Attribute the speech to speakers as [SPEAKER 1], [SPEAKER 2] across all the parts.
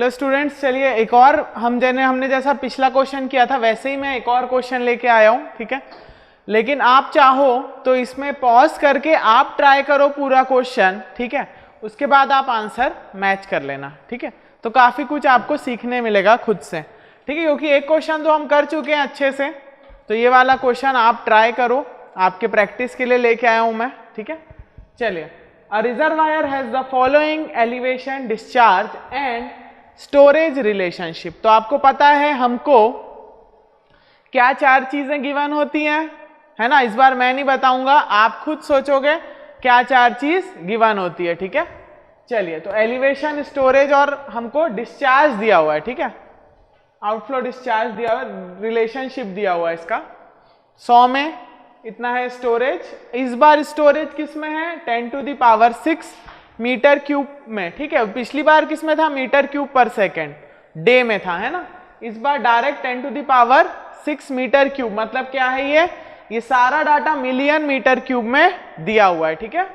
[SPEAKER 1] Hello students, चलिए एक और हमने जैसा पिछला क्वेश्चन किया था वैसे ही मैं एक और क्वेश्चन लेके आया हूँ, ठीक है। लेकिन आप चाहो तो इसमें पॉज करके आप ट्राई करो पूरा क्वेश्चन, ठीक है। उसके बाद आप आंसर मैच कर लेना, ठीक है। तो काफ़ी कुछ आपको सीखने मिलेगा खुद से, ठीक है, क्योंकि एक क्वेश्चन तो हम कर चुके हैं अच्छे से। तो ये वाला क्वेश्चन आप ट्राई करो, आपके प्रैक्टिस के लिए लेके आया हूँ मैं, ठीक है। चलिए, a reservoir has the following elevation, discharge and storage relationship. तो आपको पता है हमको क्या चार चीजें गिवन होती हैं, है ना। इस बार मैं नहीं बताऊंगा, आप खुद सोचोगे क्या चार चीज गिवन होती है, ठीक है। चलिए, तो एलिवेशन, स्टोरेज और हमको डिस्चार्ज दिया हुआ है, ठीक है। आउटफ्लो डिस्चार्ज दिया हुआ है, रिलेशनशिप दिया हुआ है इसका 100 में इतना है स्टोरेज। इस बार स्टोरेज किस में है, 10⁶ मीटर क्यूब में, ठीक है। पिछली बार किस में था, मीटर क्यूब पर सेकेंड, डे में था, है ना। इस बार डायरेक्ट 10⁶ मीटर क्यूब, मतलब क्या है ये सारा डाटा मिलियन मीटर क्यूब में दिया हुआ है, ठीक है।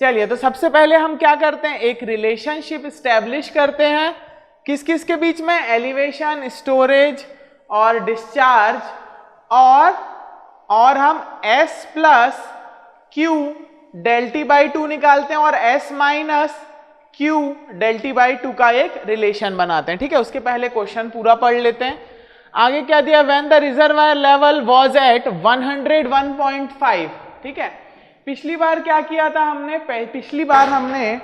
[SPEAKER 1] चलिए, तो सबसे पहले हम क्या करते हैं, एक रिलेशनशिप स्टैब्लिश करते हैं किस किस के बीच में, एलिवेशन, स्टोरेज और डिस्चार्ज, और हम S प्लस Q ∆T/2 निकालते हैं और S माइनस Q ∆T/2 का एक रिलेशन बनाते हैं, ठीक है। उसके पहले क्वेश्चन पूरा पढ़ लेते हैं। आगे क्या दिया, when the reservoir level was at 101.5, ठीक है। पिछली बार क्या किया था हमने, पिछली बार हमने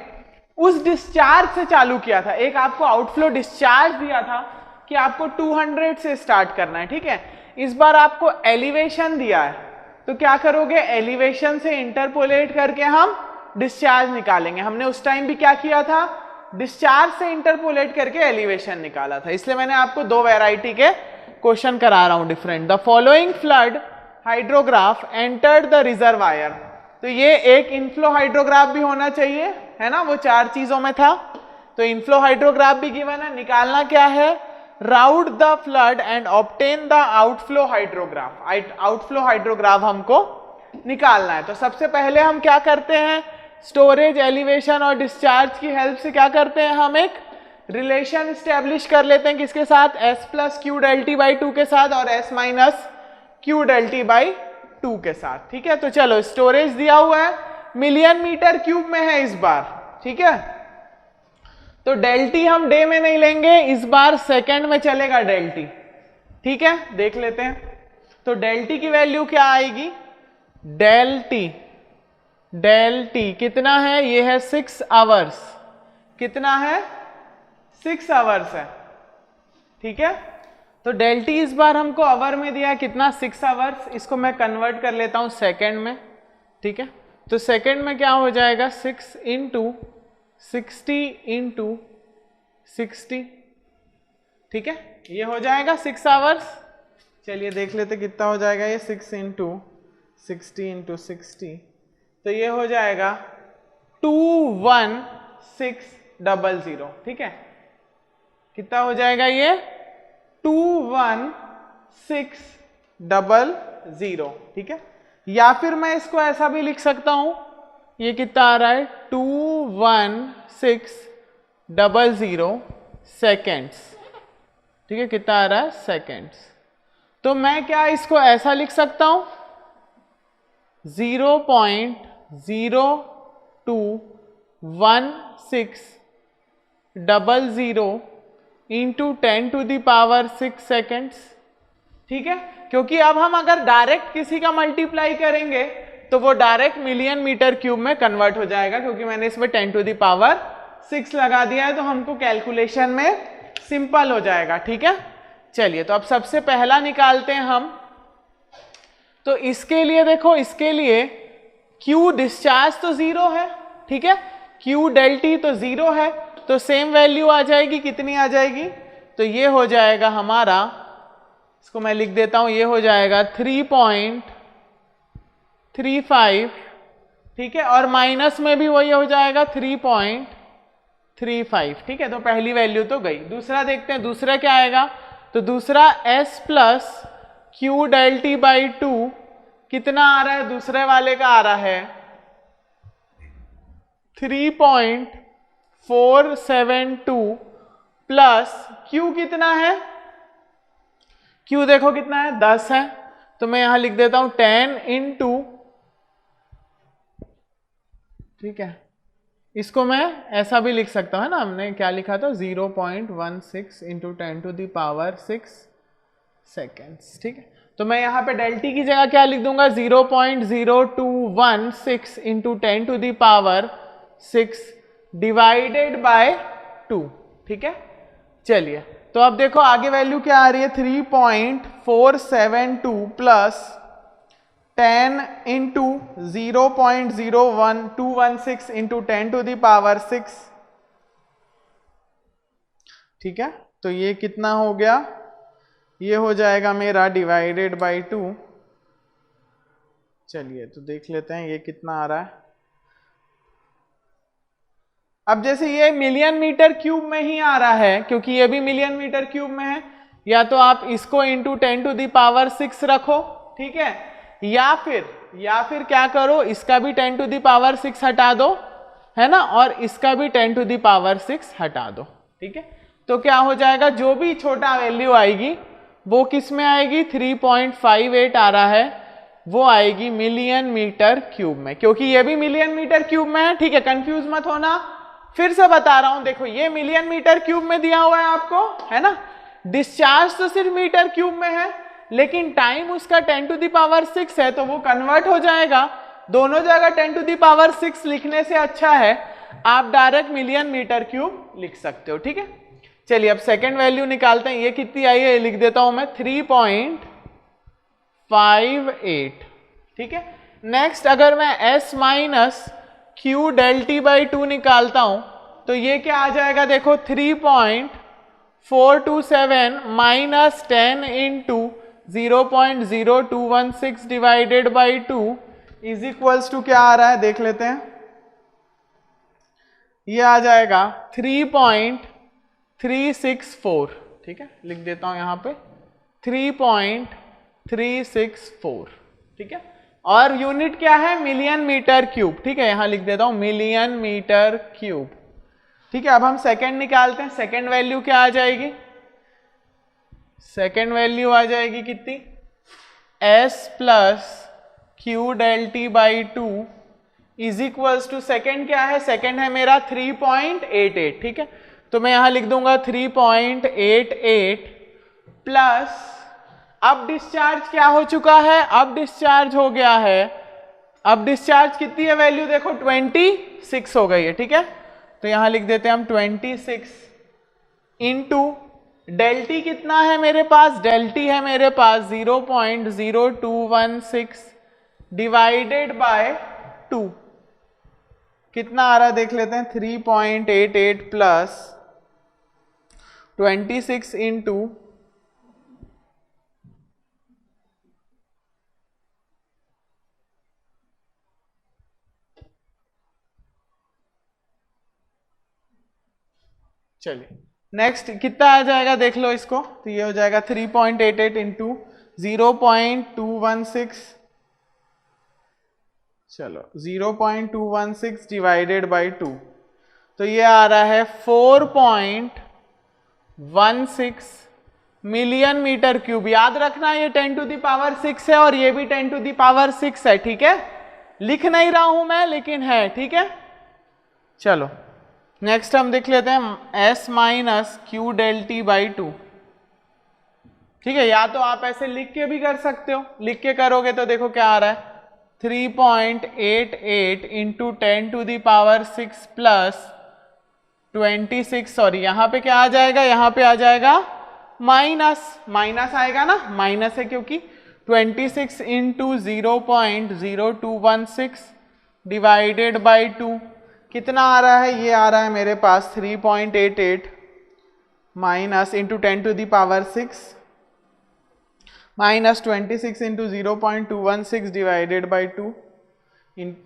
[SPEAKER 1] उस डिस्चार्ज से चालू किया था। एक आपको आउटफ्लो डिस्चार्ज दिया था कि आपको 200 से स्टार्ट करना है, ठीक है। इस बार आपको एलिवेशन दिया है, तो क्या करोगे, एलिवेशन से इंटरपोलेट करके हम डिस्चार्ज निकालेंगे। हमने उस टाइम भी क्या किया था, डिस्चार्ज से इंटरपोलेट करके एलिवेशन निकाला था। इसलिए मैंने आपको दो वैरायटी के क्वेश्चन करा रहा हूं different. The following flood hydrograph entered the reservoir. तो ये एक इनफ्लो हाइड्रोग्राफ भी होना चाहिए, है ना, वो चार चीजों में था। तो इनफ्लो हाइड्रोग्राफ भी गिवन है, निकालना क्या है, route the flood and obtain the outflow hydrograph. Outflow hydrograph हमको निकालना है। तो सबसे पहले हम क्या करते हैं, स्टोरेज, एलिवेशन और डिस्चार्ज की हेल्प से क्या करते हैं, हम एक रिलेशन स्टैब्लिश कर लेते हैं किसके साथ, S प्लस Q ∆T/2 के साथ और S माइनस Q ∆T/2 के साथ, ठीक है। तो चलो, स्टोरेज दिया हुआ है, मिलियन मीटर क्यूब में है इस बार, ठीक है। तो ∆T हम डे में नहीं लेंगे, इस बार सेकंड में चलेगा ∆T, ठीक है। देख लेते हैं, तो ∆T की वैल्यू क्या आएगी, ∆T कितना है, ये है 6 आवर्स, कितना है, 6 आवर्स है, ठीक है। तो ∆T इस बार हमको आवर में दिया है, कितना, 6 आवर्स। इसको मैं कन्वर्ट कर लेता हूं सेकंड में, ठीक है। तो सेकंड में क्या हो जाएगा, 6 × 60 ठीक है, ये हो जाएगा 6 आवर्स। चलिए देख लेते कितना हो जाएगा ये, 6 × 60 तो ये हो जाएगा 21600, ठीक है। कितना हो जाएगा ये, 21600, ठीक है। या फिर मैं इसको ऐसा भी लिख सकता हूं, ये कितना आ रहा है, 21600 सेकेंड्स, ठीक है। कितना आ रहा है, सेकेंड्स। तो मैं क्या इसको ऐसा लिख सकता हूं, 0.021600 इंटू 10⁶ सेकेंड्स, ठीक है। क्योंकि अब हम अगर डायरेक्ट किसी का मल्टीप्लाई करेंगे तो वो डायरेक्ट मिलियन मीटर क्यूब में कन्वर्ट हो जाएगा, क्योंकि मैंने इसमें 10⁶ लगा दिया है, तो हमको कैलकुलेशन में सिंपल हो जाएगा, ठीक है। चलिए, तो अब सबसे पहला निकालते हैं हम। तो इसके लिए देखो, इसके लिए Q डिस्चार्ज तो 0 है, ठीक है, Q ∆T तो 0 है, तो सेम वैल्यू आ जाएगी, कितनी आ जाएगी, तो ये हो जाएगा हमारा, इसको मैं लिख देता हूं, ये हो जाएगा 3.35, ठीक है। और माइनस में भी वही हो जाएगा 3.35, ठीक है। तो पहली वैल्यू तो गई। दूसरा देखते हैं, दूसरा क्या आएगा, तो दूसरा S प्लस Q ∆T/2 कितना आ रहा है, दूसरे वाले का आ रहा है 3.5 472 प्लस Q कितना है, Q देखो कितना है 10 है, तो मैं यहां लिख देता हूं 10 इंटू, ठीक है, इसको मैं ऐसा भी लिख सकता हूं ना, हमने क्या लिखा था 0.16 into 10 to the power 6 seconds, ठीक है। तो मैं यहाँ पे डेल टी की जगह क्या लिख दूंगा 0.0216 into 10 to the power 6 divided by 2, ठीक है। चलिए तो अब देखो आगे वैल्यू क्या आ रही है 3.472 plus 10 into 0.01216 into 10 to the power 6, ठीक है। तो ये कितना हो गया, ये हो जाएगा मेरा डिवाइडेड बाय 2। चलिए तो देख लेते हैं ये कितना आ रहा है। अब जैसे ये मिलियन मीटर क्यूब में ही आ रहा है, क्योंकि ये भी मिलियन मीटर क्यूब में है, या तो आप इसको इंटू 10 टू द पावर 6 रखो, ठीक है, या फिर क्या करो, इसका भी 10 टू द पावर 6 हटा दो, है ना, और इसका भी 10 टू द पावर 6 हटा दो, ठीक है। तो क्या हो जाएगा, जो भी छोटा वैल्यू आएगी वो किस में आएगी, 3.58 आ रहा है, वो आएगी मिलियन मीटर क्यूब में, क्योंकि ये भी मिलियन मीटर क्यूब में है, ठीक है, कंफ्यूज मत होना। फिर से बता रहा हूं, देखो ये मिलियन मीटर क्यूब में दिया हुआ है आपको, है ना, डिस्चार्ज तो सिर्फ मीटर क्यूब में है, लेकिन टाइम उसका 10 टू द पावर 6 है, तो वो कन्वर्ट हो जाएगा। दोनों जगह 10 टू द पावर 6 लिखने से अच्छा है आप डायरेक्ट मिलियन मीटर क्यूब लिख सकते हो, ठीक है। चलिए अब सेकेंड वैल्यू निकालते हैं, ये कितनी आई है, लिख देता हूं मैं 3.58, ठीक है। नेक्स्ट अगर मैं S minus Q del T by 2 निकालता हूं, तो ये क्या आ जाएगा, देखो 3.427 minus 10 into 0.0216 divided by 2 is equals to क्या आ रहा है, देख लेते हैं, ये आ जाएगा 3.364, ठीक है, लिख देता हूं यहां पे 3.364, ठीक है, और यूनिट क्या है, मिलियन मीटर क्यूब, ठीक है, यहां लिख देता हूं मिलियन मीटर क्यूब, ठीक है। अब हम सेकंड निकालते हैं, सेकंड वैल्यू क्या आ जाएगी, सेकंड वैल्यू आ जाएगी कितनी, S plus Q del T by 2 is equals to, second क्या है, सेकेंड है मेरा 3.88, ठीक है, तो मैं यहां लिख दूंगा 3.88 प्लस, अब डिस्चार्ज क्या हो चुका है, अब डिस्चार्ज हो गया है, अब डिस्चार्ज कितनी है वैल्यू, देखो 26 हो गई है, ठीक है, तो यहां लिख देते हैं हम 26 इंटू डेल टी कितना है मेरे पास, डेल टी है मेरे पास 0.0216 डिवाइडेड बाय 2, कितना आ रहा है देख लेते हैं, 3.88 प्लस 26 इंटू, चलिए नेक्स्ट कितना आ जाएगा देख लो इसको, तो ये हो जाएगा 3.88 इंटू 0.216, चलो 0.216 डिवाइडेड बाई 2, तो ये आ रहा है 4.16 मिलियन मीटर क्यूब। याद रखना ये 10 टू द पावर 6 है और ये भी 10 टू द पावर 6 है, ठीक है, लिख नहीं रहा हूं मैं लेकिन है, ठीक है। चलो नेक्स्ट हम देख लेते हैं S minus Q del T by 2, ठीक है, या तो आप ऐसे लिख के भी कर सकते हो, लिख के करोगे तो देखो क्या आ रहा है 3.88 into 10 to the power 6 plus 26, sorry यहाँ पे क्या आ जाएगा, यहाँ पे आ जाएगा माइनस, माइनस आएगा ना, माइनस है क्योंकि 26 इंटू 0.0216 डिवाइडेड बाई 2 कितना आ रहा है, ये आ रहा है मेरे पास 3.88 minus into 10 to the power 6 minus 26 into 0.216 divided by 2,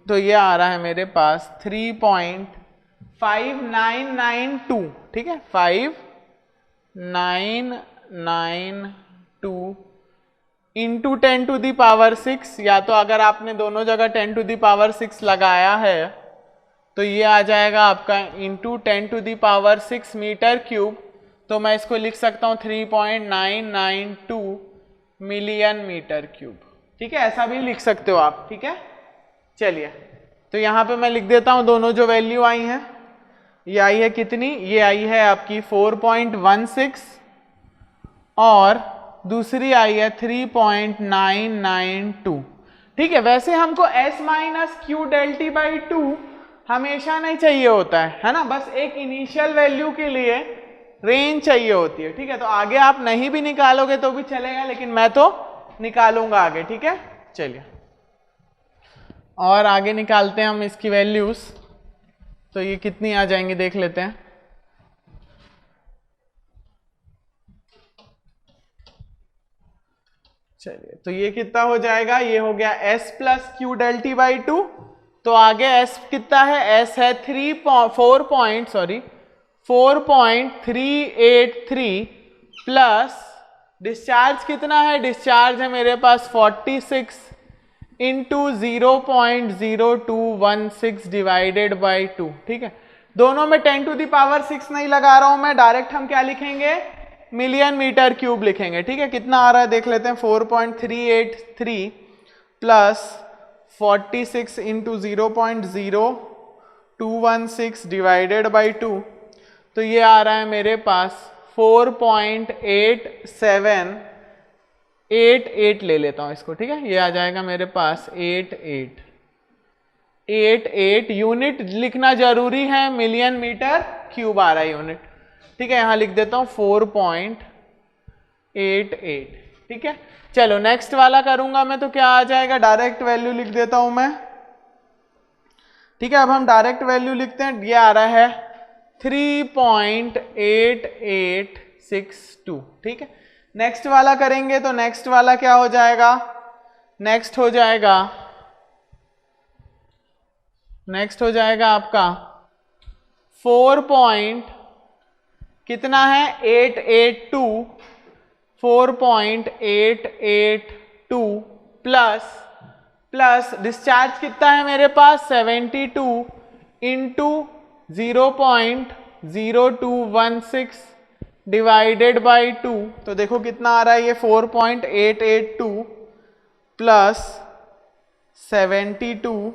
[SPEAKER 1] तो ये आ रहा है मेरे पास 3.5992, ठीक है, 5992 इंटू 10 टू द पावर 6, या तो अगर आपने दोनों जगह 10 टू द पावर 6 लगाया है तो ये आ जाएगा आपका इंटू 10⁶ मीटर क्यूब। तो मैं इसको लिख सकता हूँ 3.992 मिलियन मीटर क्यूब। ठीक है, ऐसा भी लिख सकते हो आप। ठीक है, चलिए तो यहाँ पे मैं लिख देता हूँ दोनों जो वैल्यू आई हैं। ये आई है कितनी, ये आई है आपकी 4.16 और दूसरी आई है 3.992। ठीक है, वैसे हमको s माइनस क्यू डेल्टी बाई 2 हमेशा नहीं चाहिए होता है ना, बस एक इनिशियल वैल्यू के लिए रेंज चाहिए होती है। ठीक है, तो आगे आप नहीं भी निकालोगे तो भी चलेगा, लेकिन मैं तो निकालूंगा आगे। ठीक है, चलिए और आगे निकालते हैं हम इसकी वैल्यूज। तो ये कितनी आ जाएंगी देख लेते हैं। चलिए तो ये कितना हो जाएगा, ये हो गया s प्लस क्यू डेल्टी बाई 2। तो आगे s कितना है, s है 4.383 प्लस डिस्चार्ज कितना है, डिस्चार्ज है मेरे पास 46 इंटू 0.0216 डिवाइडेड बाई 2। ठीक है, दोनों में 10⁶ नहीं लगा रहा हूं मैं, डायरेक्ट हम क्या लिखेंगे, मिलियन मीटर क्यूब लिखेंगे। ठीक है, कितना आ रहा है देख लेते हैं, 4.383 प्लस 46 इंटू 0.0216 डिवाइडेड बाई 2। तो ये आ रहा है मेरे पास 4.8788 ले लेता हूं इसको। ठीक है, ये आ जाएगा मेरे पास 88 यूनिट लिखना जरूरी है, मिलियन मीटर क्यूब आ रहा है यूनिट। ठीक है, यहां लिख देता हूं 4.88। ठीक है, चलो नेक्स्ट वाला करूंगा मैं, तो क्या आ जाएगा, डायरेक्ट वैल्यू लिख देता हूं मैं। ठीक है, अब हम डायरेक्ट वैल्यू लिखते हैं, ये आ रहा है 3.8862। ठीक है, नेक्स्ट वाला करेंगे तो नेक्स्ट वाला क्या हो जाएगा, नेक्स्ट हो जाएगा आपका 4.882 प्लस डिस्चार्ज कितना है मेरे पास 72 इंटू 0.0216 डिवाइडेड बाई 2। तो देखो कितना आ रहा है, ये 4.882 plus 72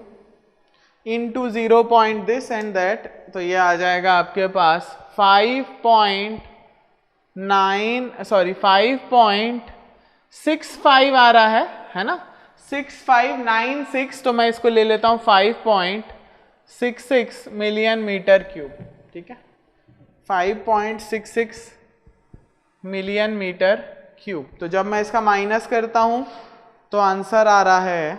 [SPEAKER 1] into 0. This and that. तो ये आ जाएगा आपके पास 5.65 आ रहा है ना, 6596। तो मैं इसको ले लेता हूं 5.66 मिलियन मीटर क्यूब। ठीक है, 5.66 मिलियन मीटर क्यूब। तो जब मैं इसका माइनस करता हूं तो आंसर आ रहा है,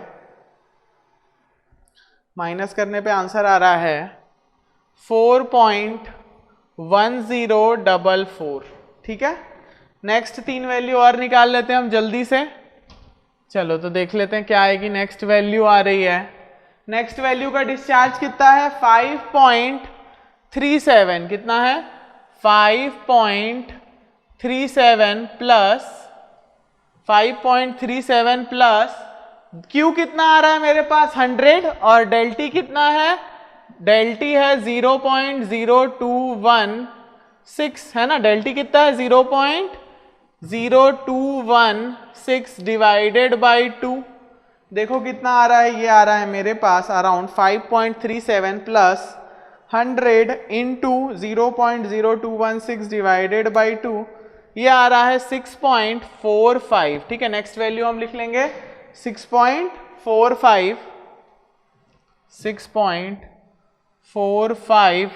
[SPEAKER 1] माइनस करने पे आंसर आ रहा है 4.1044। ठीक है, नेक्स्ट 3 वैल्यू और निकाल लेते हैं हम जल्दी से। चलो तो देख लेते हैं क्या आएगी। नेक्स्ट वैल्यू आ रही है, नेक्स्ट वैल्यू का डिस्चार्ज कितना है 5.37। कितना है 5.37 प्लस Q कितना आ रहा है मेरे पास 100 और डेल्टी कितना है, डेल्टी है 0.0216 है ना, डेल्टी कितना है 0.0216 डिवाइडेड बाई 2। देखो कितना आ रहा है, ये आ रहा है मेरे पास around 5.37 plus 100 into 0.0216 divided by 2, ये आ रहा है 6.45। ठीक है, नेक्स्ट वैल्यू हम लिख लेंगे 6.45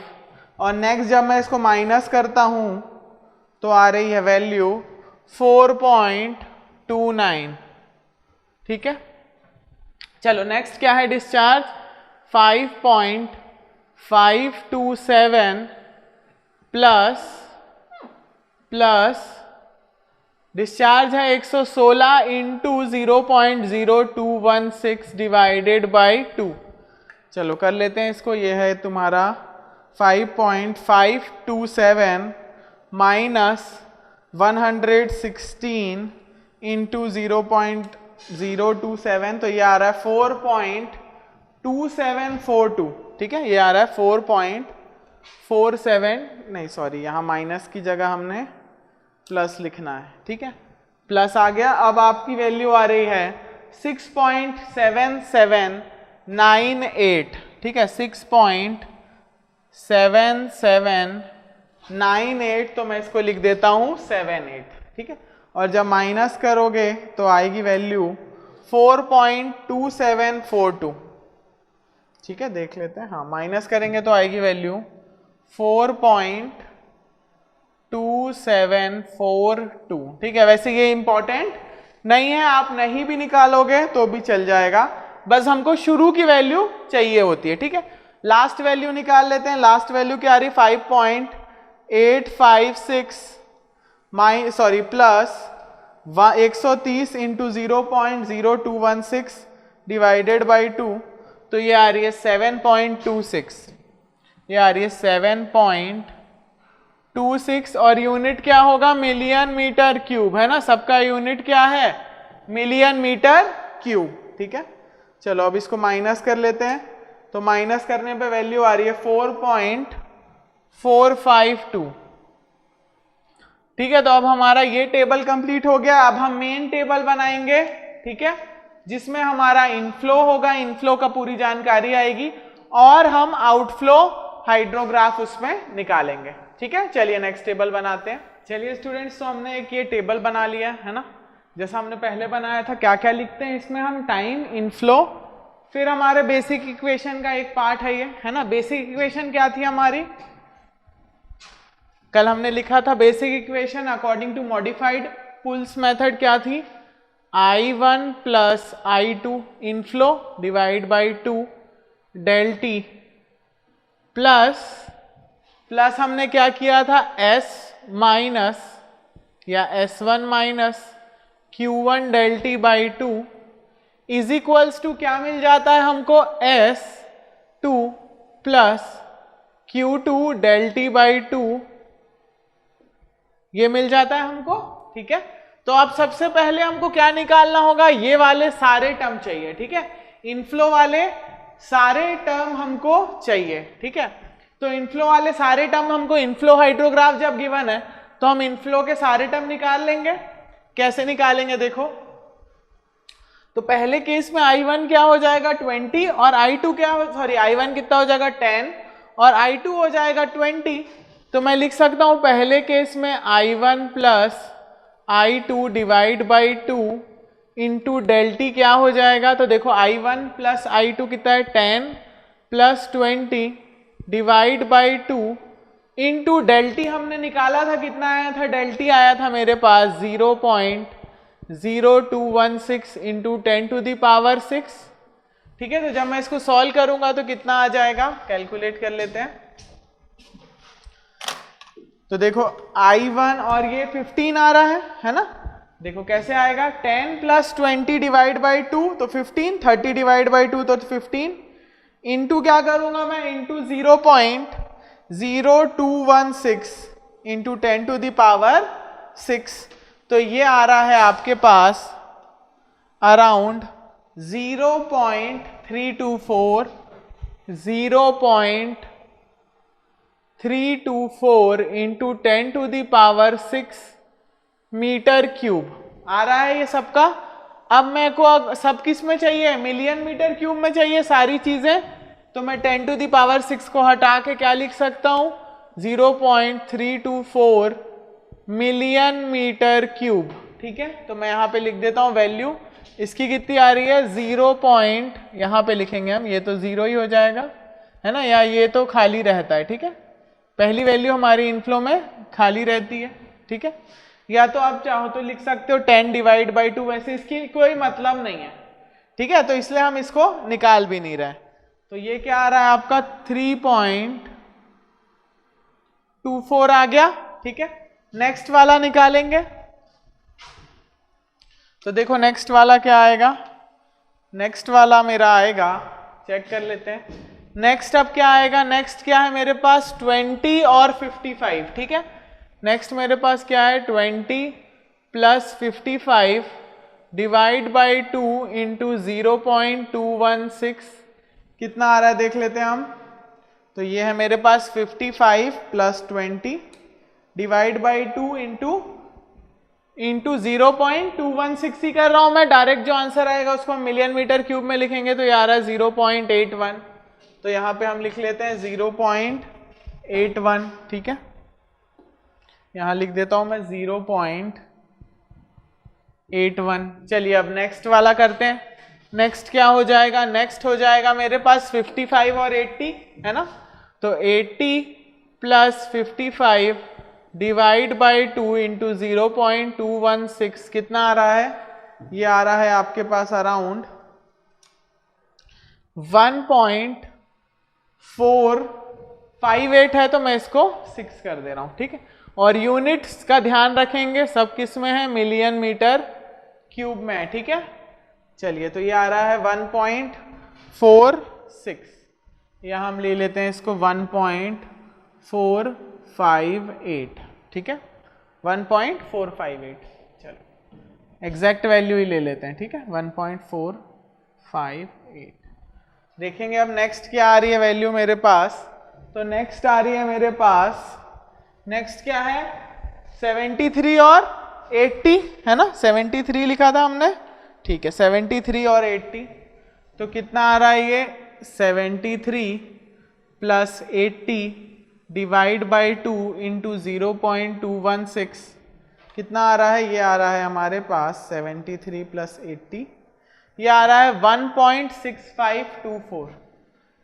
[SPEAKER 1] और नेक्स्ट जब मैं इसको माइनस करता हूं तो आ रही है वैल्यू 4.29। ठीक है, चलो नेक्स्ट क्या है डिस्चार्ज 5.527 प्लस डिस्चार्ज है 116 इंटू 0.0216 डिवाइडेड बाई 2। चलो कर लेते हैं इसको, ये है तुम्हारा 5.527 माइनस 116 इंटू 0.027। तो ये आ रहा है 4.2742। ठीक है, ये आ रहा है 4.47, नहीं सॉरी यहाँ माइनस की जगह हमने प्लस लिखना है, ठीक है, प्लस आ गया। अब आपकी वैल्यू आ रही है 6.7798, ठीक है, 6.7798, तो मैं इसको लिख देता हूं 78, ठीक है, और जब माइनस करोगे तो आएगी वैल्यू 4.2742, ठीक है, देख लेते हैं, हाँ माइनस करेंगे तो आएगी वैल्यू 4.2742, ठीक है। वैसे ये इंपॉर्टेंट नहीं है, आप नहीं भी निकालोगे तो भी चल जाएगा, बस हमको शुरू की वैल्यू चाहिए होती है, ठीक है। लास्ट वैल्यू निकाल लेते हैं, लास्ट वैल्यू क्या आ रही, 5.856 प्लस 130 इंटू 0.0216 डिवाइडेड बाई 2, तो ये आ रही है 7.26, ये आ रही है 7.26, और यूनिट क्या होगा, मिलियन मीटर क्यूब, है ना, सबका यूनिट क्या है, मिलियन मीटर क्यूब, ठीक है। चलो अब इसको माइनस कर लेते हैं, तो माइनस करने पे वैल्यू आ रही है 4.452, ठीक है। तो अब हमारा ये टेबल कंप्लीट हो गया। अब हम मेन टेबल बनाएंगे, ठीक है, जिसमें हमारा इनफ्लो होगा, इनफ्लो का पूरी जानकारी आएगी, और हम आउटफ्लो हाइड्रोग्राफ उसमें निकालेंगे, ठीक है। चलिए नेक्स्ट टेबल बनाते हैं। चलिए स्टूडेंट्स, तो हमने एक ये टेबल बना लिया है ना, जैसा हमने पहले बनाया था। क्या क्या लिखते हैं इसमें हम, टाइम, इनफ्लो, फिर हमारे बेसिक इक्वेशन का एक पार्ट है ये, है ना। बेसिक इक्वेशन क्या थी हमारी, कल हमने लिखा था basic equation according to modified Puls method, क्या थी, I1 plus I2 inflow divide by 2 del T plus हमने क्या किया था, S माइनस या S1 minus Q1 del T by 2 is equals to क्या मिल जाता है हमको, S2 plus Q2 del T by 2, ये मिल जाता है हमको, ठीक है। तो अब सबसे पहले हमको क्या निकालना होगा, ये वाले सारे टर्म चाहिए, ठीक है, इनफ्लो वाले सारे टर्म हमको चाहिए, ठीक है। तो इनफ्लो वाले सारे टर्म हमको, इनफ्लो हाइड्रोग्राफ जब गिवन है तो हम इनफ्लो के सारे टर्म निकाल लेंगे। कैसे निकालेंगे देखो, तो पहले केस में I1 क्या हो जाएगा 20, और I2 क्या हो, सॉरी I1 कितना हो जाएगा 10 और I2 हो जाएगा 20। तो मैं लिख सकता हूं पहले केस में I1 plus I2 divide by 2 into del T क्या हो जाएगा, तो देखो I1 प्लस I2 कितना है 10 plus 20 divide by 2 into del T हमने निकाला था, कितना आया था, डेल टी आया था मेरे पास 0.0216 इंटू 10 टू दी पावर 6, ठीक है। तो जब मैं इसको सॉल्व करूंगा तो कितना आ जाएगा, कैलकुलेट कर लेते हैं। तो देखो I1 और ये 15 आ रहा है ना, देखो कैसे आएगा, 10 प्लस 20 डिवाइड बाई 2 तो 15, 30 डिवाइड बाई 2 तो 15, इंटू क्या करूंगा मैं, into 0.0216 into 10 to the power 6, तो ये आ रहा है आपके पास around 0.324 into 10 to the power 6 metre cube आ रहा है ये सबका। अब मेरे को सब किस में चाहिए, मिलियन मीटर क्यूब में चाहिए सारी चीजें, तो मैं 10 टू दी पावर 6 को हटा के क्या लिख सकता हूं, 0.324 मिलियन मीटर क्यूब, ठीक है। तो मैं यहाँ पे लिख देता हूँ वैल्यू इसकी कितनी आ रही है, 0. यहाँ पे लिखेंगे हम, ये तो 0 ही हो जाएगा, है ना, या ये तो खाली रहता है, ठीक है। पहली वैल्यू हमारी इनफ्लो में खाली रहती है, ठीक है। या तो आप चाहो तो लिख सकते हो 10 डिवाइड बाई 2, वैसे इसकी कोई मतलब नहीं है, ठीक है, तो इसलिए हम इसको निकाल भी नहीं रहे। तो ये क्या आ रहा है आपका 3.24 आ गया, ठीक है। नेक्स्ट वाला निकालेंगे, तो देखो नेक्स्ट वाला क्या आएगा, नेक्स्ट वाला मेरा आएगा, चेक कर लेते हैं नेक्स्ट अब क्या आएगा। नेक्स्ट क्या है मेरे पास 20 और 55, ठीक है। नेक्स्ट मेरे पास क्या है 20 प्लस 55 डिवाइड बाई 2 इंटू 0.216 कितना आ रहा है देख लेते हैं हम, तो ये है मेरे पास 55 प्लस 20 डिवाइड बाई 2 इंटू 0.216 ही कर रहा हूं मैं। डायरेक्ट जो आंसर आएगा उसको हम मिलियन मीटर क्यूब में लिखेंगे, तो ये आ रहा है 0.81। तो यहां पे हम लिख लेते हैं 0.81, ठीक है। यहां लिख देता हूं मैं 0.81। चलिए अब नेक्स्ट वाला करते हैं। नेक्स्ट क्या हो जाएगा? नेक्स्ट हो जाएगा मेरे पास 55 और 80, है ना। तो 80 प्लस 55 डिवाइड बाई 2 इंटू 0.216 कितना आ रहा है? ये आ रहा है आपके पास अराउंड 1.458 है, तो मैं इसको 6 कर दे रहा हूं, ठीक है। और यूनिट्स का ध्यान रखेंगे, सब किस में है? मिलियन मीटर क्यूब में है, ठीक है। चलिए तो ये आ रहा है 1.46, या हम ले लेते हैं इसको 1.458, ठीक है, 1.458। चलो एग्जैक्ट वैल्यू ही ले लेते हैं, ठीक है, 1.458। देखेंगे अब नेक्स्ट क्या आ रही है वैल्यू मेरे पास। तो नेक्स्ट आ रही है मेरे पास, नेक्स्ट क्या है? 73 और 80, है ना। 73 लिखा था हमने, ठीक है। 73 और 80 तो कितना आ रहा है? ये 73 प्लस 80 डिवाइड बाई 2 इंटू 0.216 कितना आ रहा है? ये आ रहा है हमारे पास 73 प्लस 80, ये आ रहा है 1.6524,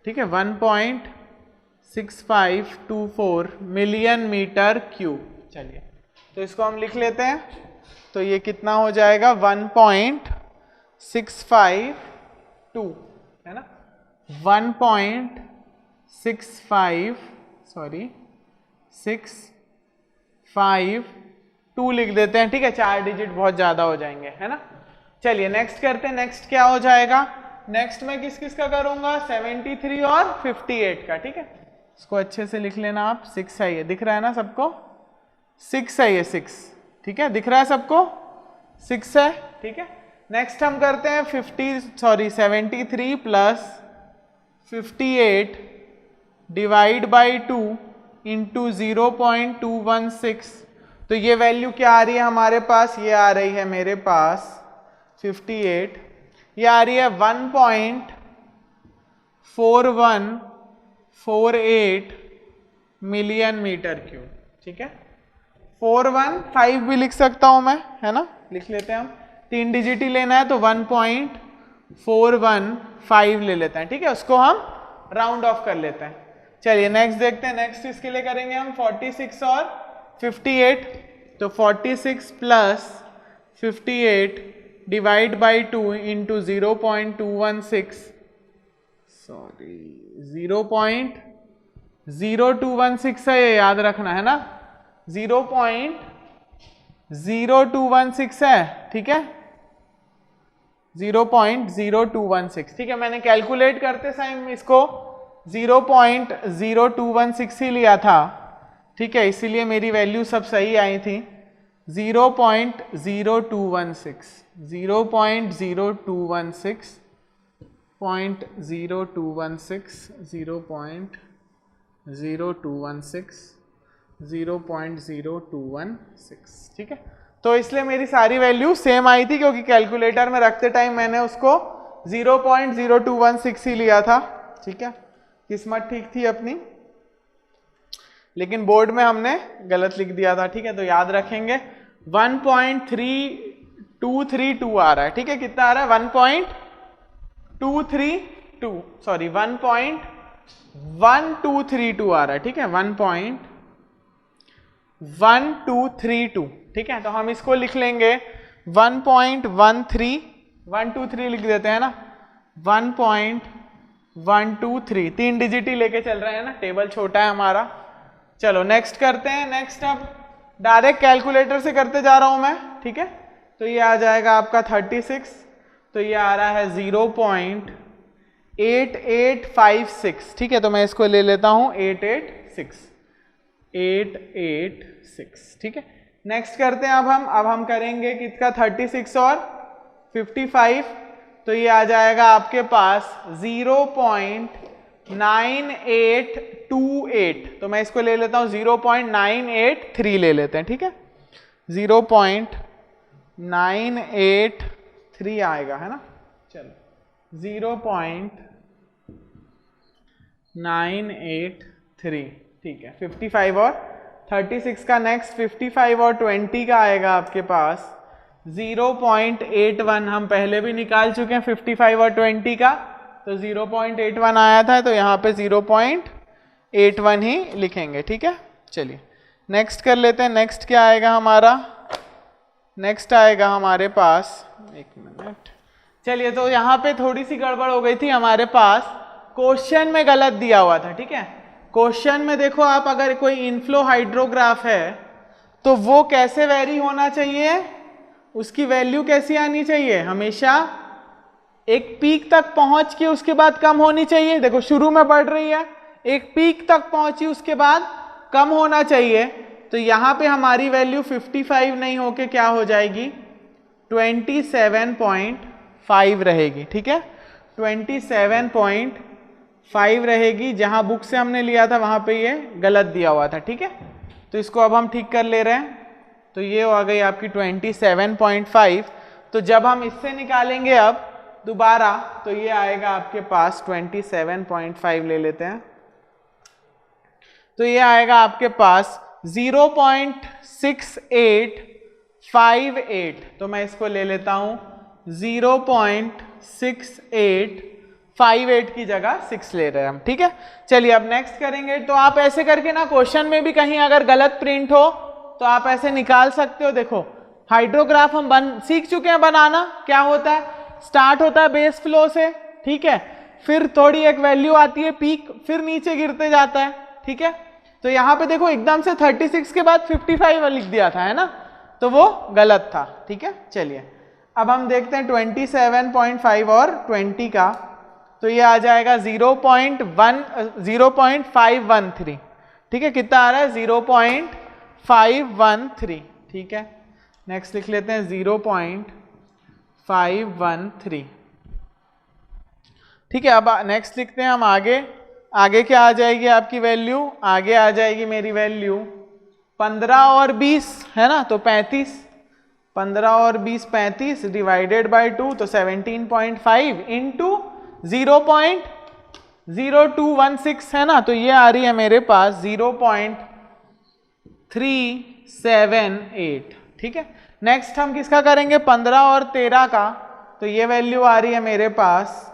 [SPEAKER 1] ठीक है, 1.6524 मिलियन मीटर क्यूब। चलिए तो इसको हम लिख लेते हैं। तो ये कितना हो जाएगा? 1.652, है ना, 1.652 लिख देते हैं, ठीक है। 4 डिजिट बहुत ज्यादा हो जाएंगे, है ना। चलिए नेक्स्ट करते हैं। नेक्स्ट क्या हो जाएगा? नेक्स्ट में किस किस का करूंगा? 73 और 58 का, ठीक है। इसको अच्छे से लिख लेना आप। 6 है, ये दिख रहा है ना सबको? 6 है ये, 6, ठीक है, दिख रहा है सबको? 6 है, ठीक है। नेक्स्ट हम करते हैं 73 प्लस 58 डिवाइड बाई 2 इंटू 0.216। तो ये वैल्यू क्या आ रही है हमारे पास? ये आ रही है मेरे पास 58, ये आ रही है 1.4148 मिलियन मीटर क्यूब, ठीक है। 415 भी लिख सकता हूं मैं, है ना, लिख लेते हैं हम। 3 डिजिट ही लेना है तो 1.415 ले लेते हैं, ठीक है। उसको हम राउंड ऑफ कर लेते हैं। चलिए नेक्स्ट देखते हैं। नेक्स्ट इसके लिए करेंगे हम 46 और 58। तो 46 plus 58 divide by 2 into 0.216, sorry 0.0216 है, ये याद रखना है ना, 0.0216 है, ठीक है, 0.0216, ठीक है। मैंने कैलकुलेट करते समय इसको 0.0216 ही लिया था, ठीक है, इसीलिए मेरी वैल्यू सब सही आई थी। 0.0216 0.0216 0.0216, ठीक है। तो इसलिए मेरी सारी वैल्यू सेम आई थी, क्योंकि कैलकुलेटर में रखते टाइम मैंने उसको 0.0216 ही लिया था, ठीक है। किस्मत ठीक थी अपनी, लेकिन बोर्ड में हमने गलत लिख दिया था, ठीक है। तो याद रखेंगे 1.3232 आ रहा है, ठीक है। कितना आ रहा है? 1.232, सॉरी 1.1232 आ रहा है, ठीक है, 1.1232, ठीक है। तो हम इसको लिख लेंगे 1.13123 लिख देते हैं ना, 1.123, 3 डिजिट ही लेके चल रहे हैं ना, टेबल छोटा है हमारा। चलो नेक्स्ट करते हैं। नेक्स्ट अब डायरेक्ट कैलकुलेटर से करते जा रहा हूं मैं, ठीक है। तो ये आ जाएगा आपका 36, तो ये आ रहा है 0.8856, ठीक है। तो मैं इसको ले लेता हूं 886, ठीक है। नेक्स्ट करते हैं अब हम करेंगे किसका? 36 और 55। तो ये आ जाएगा आपके पास 0.9828, तो मैं इसको ले लेता हूं 0.983 ले लेते हैं, ठीक है, 0.983 आएगा, है ना। चलो 0.983, ठीक है। 55 और 36 का नेक्स्ट 55 और 20 का आएगा आपके पास 0.81, हम पहले भी निकाल चुके हैं 55 और 20 का, तो 0.81 आया था, तो यहाँ पे 0.81 ही लिखेंगे, ठीक है। चलिए नेक्स्ट कर लेते हैं। नेक्स्ट क्या आएगा हमारा, नेक्स्ट आएगा हमारे पास, एक मिनट, चलिए, तो यहाँ पे थोड़ी सी गड़बड़ हो गई थी हमारे पास, क्वेश्चन में गलत दिया हुआ था, ठीक है। क्वेश्चन में देखो आप, अगर कोई इनफ्लो हाइड्रोग्राफ है तो वो कैसे वेरी होना चाहिए, उसकी वैल्यू कैसी आनी चाहिए, हमेशा एक पीक तक पहुंच के उसके बाद कम होनी चाहिए। देखो शुरू में बढ़ रही है, एक पीक तक पहुंची, उसके बाद कम होना चाहिए, तो यहां पे हमारी वैल्यू 55 नहीं होके क्या हो जाएगी, 27.5 रहेगी, ठीक है, 27.5 रहेगी। जहां बुक से हमने लिया था वहां पे ये गलत दिया हुआ था, ठीक है। तो इसको अब हम ठीक कर ले रहे हैं, तो ये आ गई आपकी 27.5। तो जब हम इससे निकालेंगे अब दोबारा, तो ये आएगा आपके पास 27.5 ले लेते हैं, तो ये आएगा आपके पास 0.6858, तो मैं इसको ले लेता हूं 0.6858 की जगह 6 ले रहे हैं हम, ठीक है। चलिए अब नेक्स्ट करेंगे। तो आप ऐसे करके ना क्वेश्चन में भी कहीं अगर गलत प्रिंट हो तो आप ऐसे निकाल सकते हो। देखो हाइड्रोग्राफ हम सीख चुके हैं बनाना, क्या होता है, स्टार्ट होता है बेस फ्लो से, ठीक है, फिर थोड़ी एक वैल्यू आती है पीक, फिर नीचे गिरते जाता है, ठीक है। तो यहाँ पे देखो एकदम से 36 के बाद 55 लिख दिया था, है ना, तो वो गलत था, ठीक है। चलिए अब हम देखते हैं 27.5 और 20 का, तो ये आ जाएगा 0.513, ठीक है, कितना आ रहा है 0.513, ठीक है। नेक्स्ट लिख लेते हैं 0.513, ठीक है। अब नेक्स्ट लिखते हैं हम आगे, आगे क्या आ जाएगी आपकी वैल्यू, आगे आ जाएगी मेरी वैल्यू 15 और 20, है ना, तो 35, 15 और 20 35 डिवाइडेड बाय 2, तो 17.5 इंटू 0.0216, है ना, तो ये आ रही है मेरे पास 0.378, ठीक है। नेक्स्ट हम किसका करेंगे, 15 और 13 का, तो ये वैल्यू आ रही है मेरे पास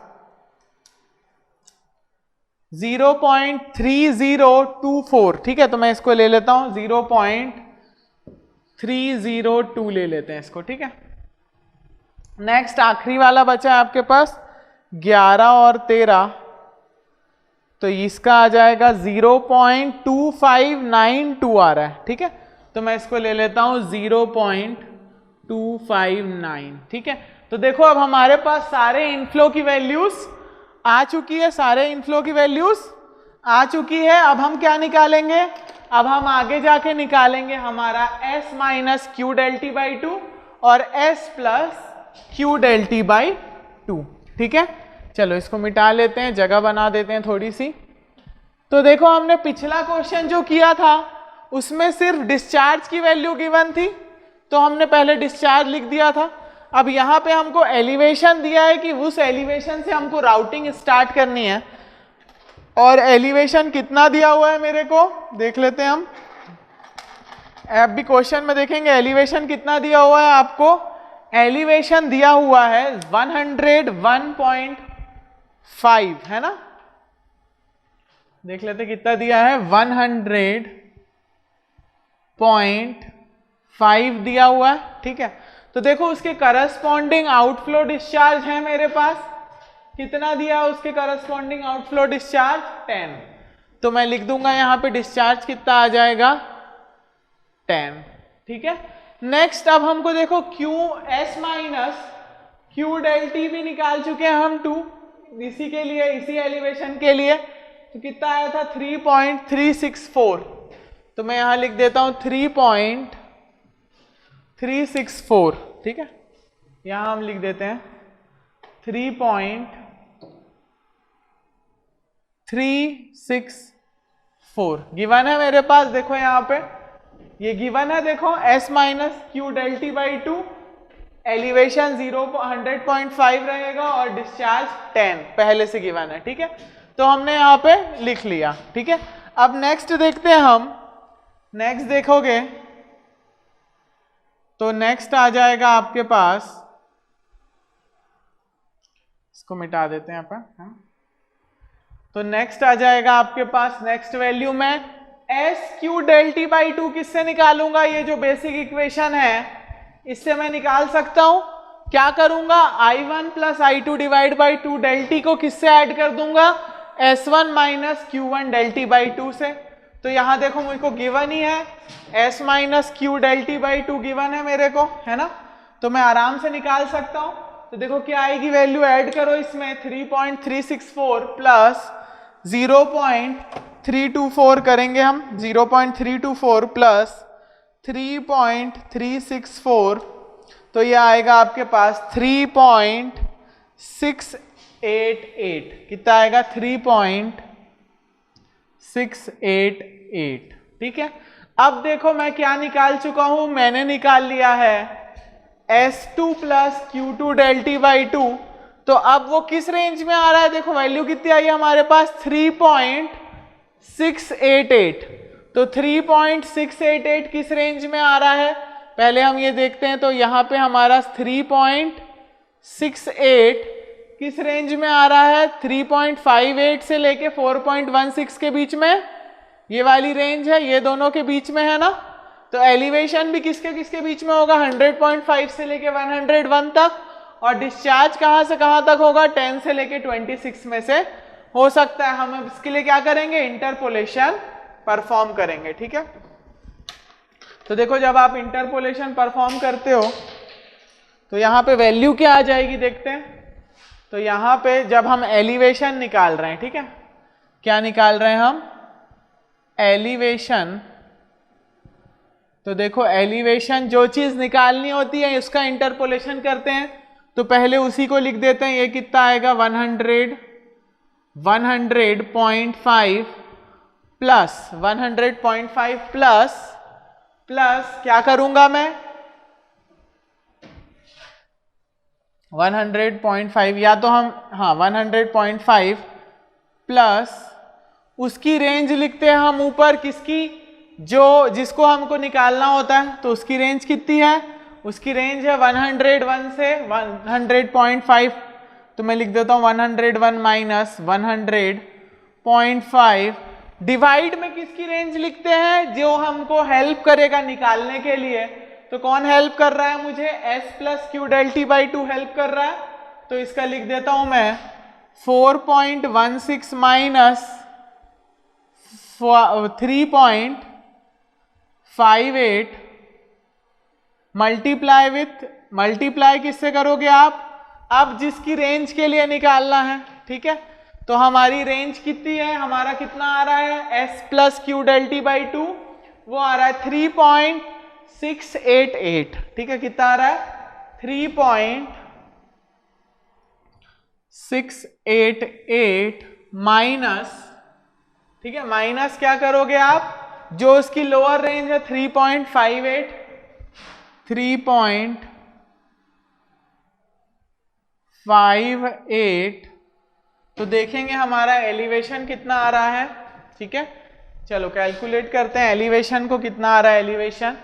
[SPEAKER 1] 0.3024, ठीक है, तो मैं इसको ले लेता हूं 0.302 ले लेते हैं इसको, ठीक है। नेक्स्ट आखिरी वाला बचा है आपके पास 11 और 13, तो इसका आ जाएगा 0.2592 आ रहा है, ठीक है, तो मैं इसको ले लेता हूं 0.259, ठीक है। तो देखो अब हमारे पास सारे इनफ्लो की वैल्यूज आ चुकी है, सारे इनफ्लो की वैल्यूज आ चुकी है। अब हम क्या निकालेंगे, अब हम आगे जाके निकालेंगे हमारा S माइनस क्यू डेल्टी बाई 2 और S प्लस क्यू डेल्टी बाई 2, ठीक है। चलो इसको मिटा लेते हैं, जगह बना देते हैं थोड़ी सी। तो देखो हमने पिछला क्वेश्चन जो किया था उसमें सिर्फ डिस्चार्ज की वैल्यू गिवन थी, तो हमने पहले डिस्चार्ज लिख दिया था। अब यहाँ पे हमको एलिवेशन दिया है कि उस एलिवेशन से हमको राउटिंग स्टार्ट करनी है, और एलिवेशन कितना दिया हुआ है मेरे को देख लेते हैं हम। अब भी क्वेश्चन में देखेंगे एलिवेशन कितना दिया हुआ है आपको, एलिवेशन दिया हुआ है 101.5, है ना, देख लेते कितना दिया है, 100.5 दिया हुआ है, ठीक है। तो देखो उसके करस्पॉन्डिंग आउटफ्लो डिस्चार्ज है मेरे पास, कितना दिया है उसके करस्पॉन्डिंग आउटफ्लो डिस्चार्ज 10, तो मैं लिख दूंगा यहां पे डिस्चार्ज कितना आ जाएगा 10, ठीक है। नेक्स्ट अब हमको देखो क्यू एस माइनस क्यू डेल्टी भी निकाल चुके हैं हम 2 इसी के लिए, इसी एलिवेशन के लिए, तो कितना आया था 3.364, तो मैं यहां लिख देता हूं 3.364, ठीक है, यहां हम लिख देते हैं 3.364, 364 गिवन है मेरे पास। देखो यहाँ पे ये गिवन है, देखो s minus Q del T by two, elevation 100.5 रहेगा और डिस्चार्ज 10 पहले से गिवन है। ठीक है, तो हमने यहाँ पे लिख लिया। ठीक है, अब नेक्स्ट देखते हैं हम। नेक्स्ट देखोगे तो नेक्स्ट आ जाएगा आपके पास, इसको मिटा देते हैं यहाँ पर। तो नेक्स्ट आ जाएगा आपके पास, नेक्स्ट वैल्यू में S Q del T by two किससे निकालूंगा? ये जो बेसिक इक्वेशन है इससे मैं निकाल सकता हूं। क्या करूंगा? I1 plus I2 divide by two del T को किससे ऐड कर दूंगा? S1 minus Q1 del T by two से। तो यहां देखो मुझको गिवन ही है, S minus Q del T by two given है मेरे को, है ना? तो मैं आराम से निकाल सकता हूं। तो देखो क्या आएगी वैल्यू, ऐड करो इसमें 3.364 प्लस 0.324 करेंगे हम, 0.324 प्लस 3.364, तो ये आएगा आपके पास 3.688। कितना आएगा? 3.688। ठीक है, अब देखो मैं क्या निकाल चुका हूं, मैंने निकाल लिया है S2 plus Q2 del T by two. तो अब वो किस रेंज में आ रहा है? देखो वैल्यू कितनी आई है हमारे पास, 3.688। तो 3.688 किस रेंज में आ रहा है पहले हम ये देखते हैं। तो यहाँ पे हमारा 3.68 किस रेंज में आ रहा है? 3.58 से लेके 4.16 के बीच में, ये वाली रेंज है, ये दोनों के बीच में है ना। तो एलिवेशन भी किसके किसके बीच में होगा? 100.5 से लेके 101 तक। और डिस्चार्ज कहां से कहां तक होगा? 10 से लेके 26 में से हो सकता है। हम इसके लिए क्या करेंगे? इंटरपोलेशन परफॉर्म करेंगे। ठीक है, तो देखो जब आप इंटरपोलेशन परफॉर्म करते हो तो यहां पे वैल्यू क्या आ जाएगी देखते हैं। तो यहां पे जब हम एलिवेशन निकाल रहे हैं, ठीक है, क्या निकाल रहे हैं हम? एलिवेशन। तो देखो एलिवेशन जो चीज निकालनी होती है उसका इंटरपोलेशन करते हैं, तो पहले उसी को लिख देते हैं। ये कितना आएगा? 100.5 प्लस 100.5 प्लस क्या करूंगा मैं? 100.5 या तो हम 100.5 प्लस उसकी रेंज लिखते हैं हम ऊपर, किसकी? जो जिसको हमको निकालना होता है। तो उसकी रेंज कितनी है? उसकी रेंज है 101 से 100.5। तो मैं लिख देता हूं 101 माइनस 100.5 डिवाइड में किसकी रेंज लिखते हैं? जो हमको हेल्प करेगा निकालने के लिए। तो कौन हेल्प कर रहा है मुझे? S plus Q del T by two help कर रहा है। तो इसका लिख देता हूं मैं 4.16 माइनस 3.58 मल्टीप्लाई विथ, मल्टीप्लाई किससे करोगे आप? अब जिसकी रेंज के लिए निकालना है। ठीक है, तो हमारी रेंज कितनी है? हमारा कितना आ रहा है? S plus Q del T by two, वो आ रहा है 3.688। ठीक है, कितना आ रहा है? 3.688 माइनस, ठीक है, माइनस क्या करोगे आप? जो उसकी लोअर रेंज है 3.58, तो देखेंगे हमारा एलिवेशन कितना आ रहा है। ठीक है, चलो कैलकुलेट करते हैं एलिवेशन को, कितना आ रहा है एलिवेशन।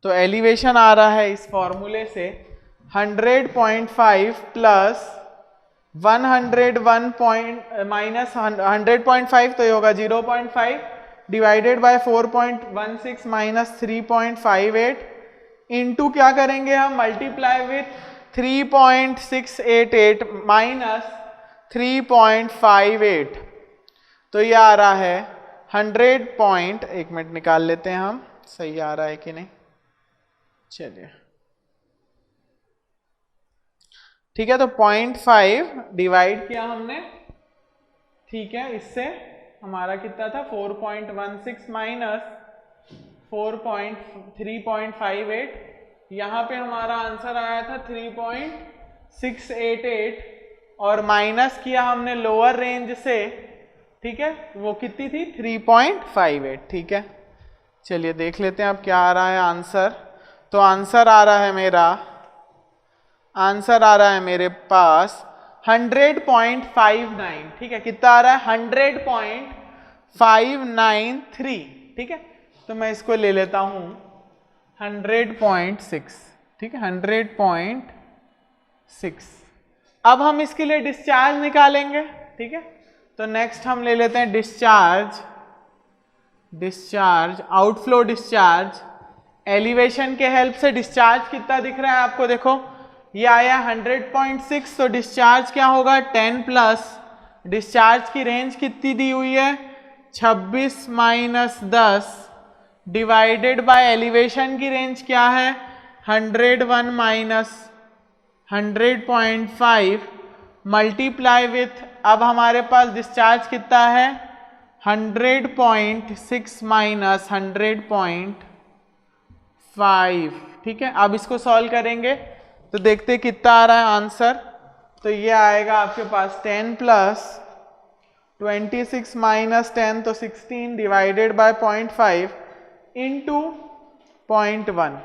[SPEAKER 1] तो एलिवेशन आ रहा है इस फॉर्मूले से 100.5 प्लस 101 माइनस 100.5, तो ये होगा 0.5 डिवाइडेड बाय 4.16 माइनस 3.58 इंटू क्या करेंगे हम? Multiply with 3.688 minus 3.58। तो ये आ रहा है 100 एक मिनट निकाल लेते हैं हम, सही आ रहा है कि नहीं। चलिए ठीक है, तो 0.5 डिवाइड किया हमने, ठीक है, इससे हमारा कितना था? 4.16 माइनस 3.58। यहाँ पे हमारा आंसर आया था 3.688 और माइनस किया हमने लोअर रेंज से, ठीक है, वो कितनी थी 3.58, ठीक है। चलिए देख लेते हैं अब क्या आ रहा है आंसर। तो आंसर आ रहा है मेरे पास 100.59, ठीक है। कितना आ रहा है 100.593, ठीक है। तो मैं इसको ले लेता हूं 100.6, ठीक है, 100.6। अब हम इसके लिए डिस्चार्ज निकालेंगे, ठीक है। तो नेक्स्ट हम ले लेते हैं डिस्चार्ज, आउटफ्लो डिस्चार्ज। एलिवेशन के हेल्प से डिस्चार्ज कितना दिख रहा है आपको, देखो ये आया 100.6, तो डिस्चार्ज क्या होगा 10 प्लस, डिस्चार्ज की रेंज कितनी दी हुई है 26 माइनस 10 डिवाइडेड बाय एलिवेशन की रेंज क्या है 101 माइनस 100.5 मल्टीप्लाई विथ, अब हमारे पास डिस्चार्ज कितना है 100.6 माइनस 100.5, ठीक है। अब इसको सॉल्व करेंगे तो देखते हैं कितना आ रहा है आंसर। तो ये आएगा आपके पास 10 प्लस 26 माइनस 10 तो 16 डिवाइडेड बाय 0.5 इंटू 0.1,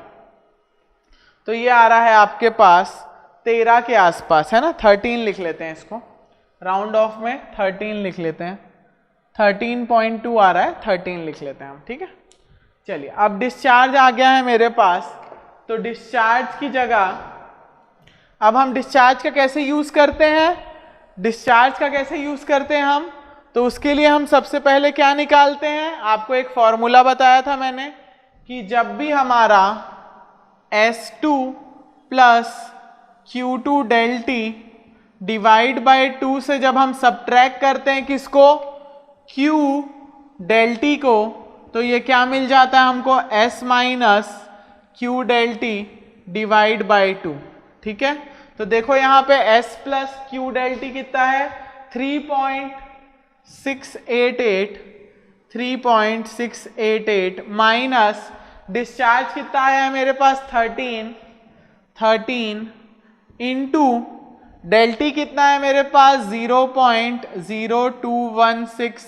[SPEAKER 1] तो ये आ रहा है आपके पास 13 के आसपास, है ना। 13 लिख लेते हैं इसको, राउंड ऑफ में 13 लिख लेते हैं, 13.2 आ रहा है, 13 लिख लेते हैं हम, ठीक है। चलिए अब डिस्चार्ज आ गया है मेरे पास, तो डिस्चार्ज की जगह अब हम डिस्चार्ज का कैसे यूज करते हैं, हम, तो उसके लिए हम सबसे पहले क्या निकालते हैं, आपको एक फॉर्मूला बताया था मैंने कि जब भी हमारा S2 plus Q2 del T divide by 2 से जब हम सब्ट्रैक्ट करते हैं किसको Q डेल T को, तो ये क्या मिल जाता है हमको S minus Q del T divide by 2, ठीक है। तो देखो यहाँ पे S plus Q del T कितना है 3.688 माइनस डिस्चार्ज कितना आया है मेरे पास 13 इंटू डेल T कितना है मेरे पास 0.0216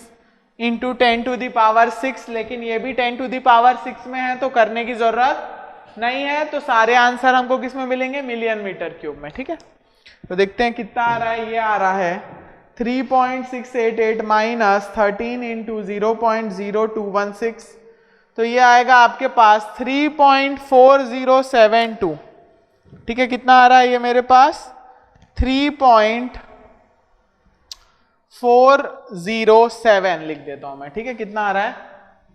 [SPEAKER 1] इंटू 10 टू द पावर 6, लेकिन ये भी 10 टू द पावर 6 में है तो करने की जरूरत नहीं है। तो सारे आंसर हमको किस में मिलेंगे मिलियन मीटर क्यूब में, ठीक है। तो देखते हैं कितना आ रहा है, ये आ रहा है 3.688 माइनस 13 इंटू 0.0216, तो ये आएगा आपके पास 3.4072, ठीक है। कितना आ रहा है ये मेरे पास 3.407 लिख देता हूं मैं, ठीक है। कितना आ रहा है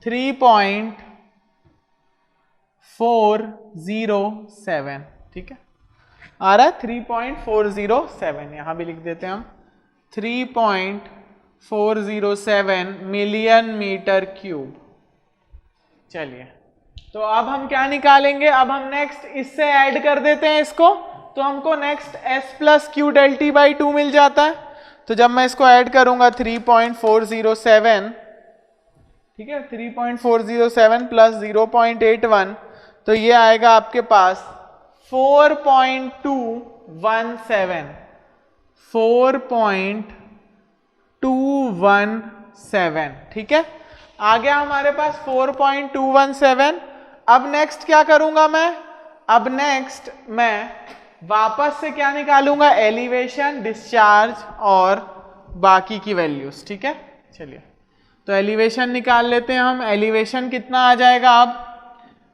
[SPEAKER 1] 3.407, ठीक है, आ रहा है 3.407, यहां भी लिख देते हैं हम 3.407 मिलियन मीटर क्यूब। चलिए तो अब हम क्या निकालेंगे, अब हम नेक्स्ट इससे ऐड कर देते हैं इसको, तो हमको next S plus Q del T by 2 मिल जाता है। तो जब मैं इसको ऐड करूंगा 3.407, ठीक है, 3.407 प्लस 0.81, तो ये आएगा आपके पास 4.217, ठीक है। आ गया हमारे पास 4.217। अब नेक्स्ट क्या करूंगा मैं, अब नेक्स्ट मैं वापस से क्या निकालूंगा एलिवेशन, डिस्चार्ज और बाकी की वैल्यूज, ठीक है। चलिए तो एलिवेशन निकाल लेते हैं हम, एलिवेशन कितना आ जाएगा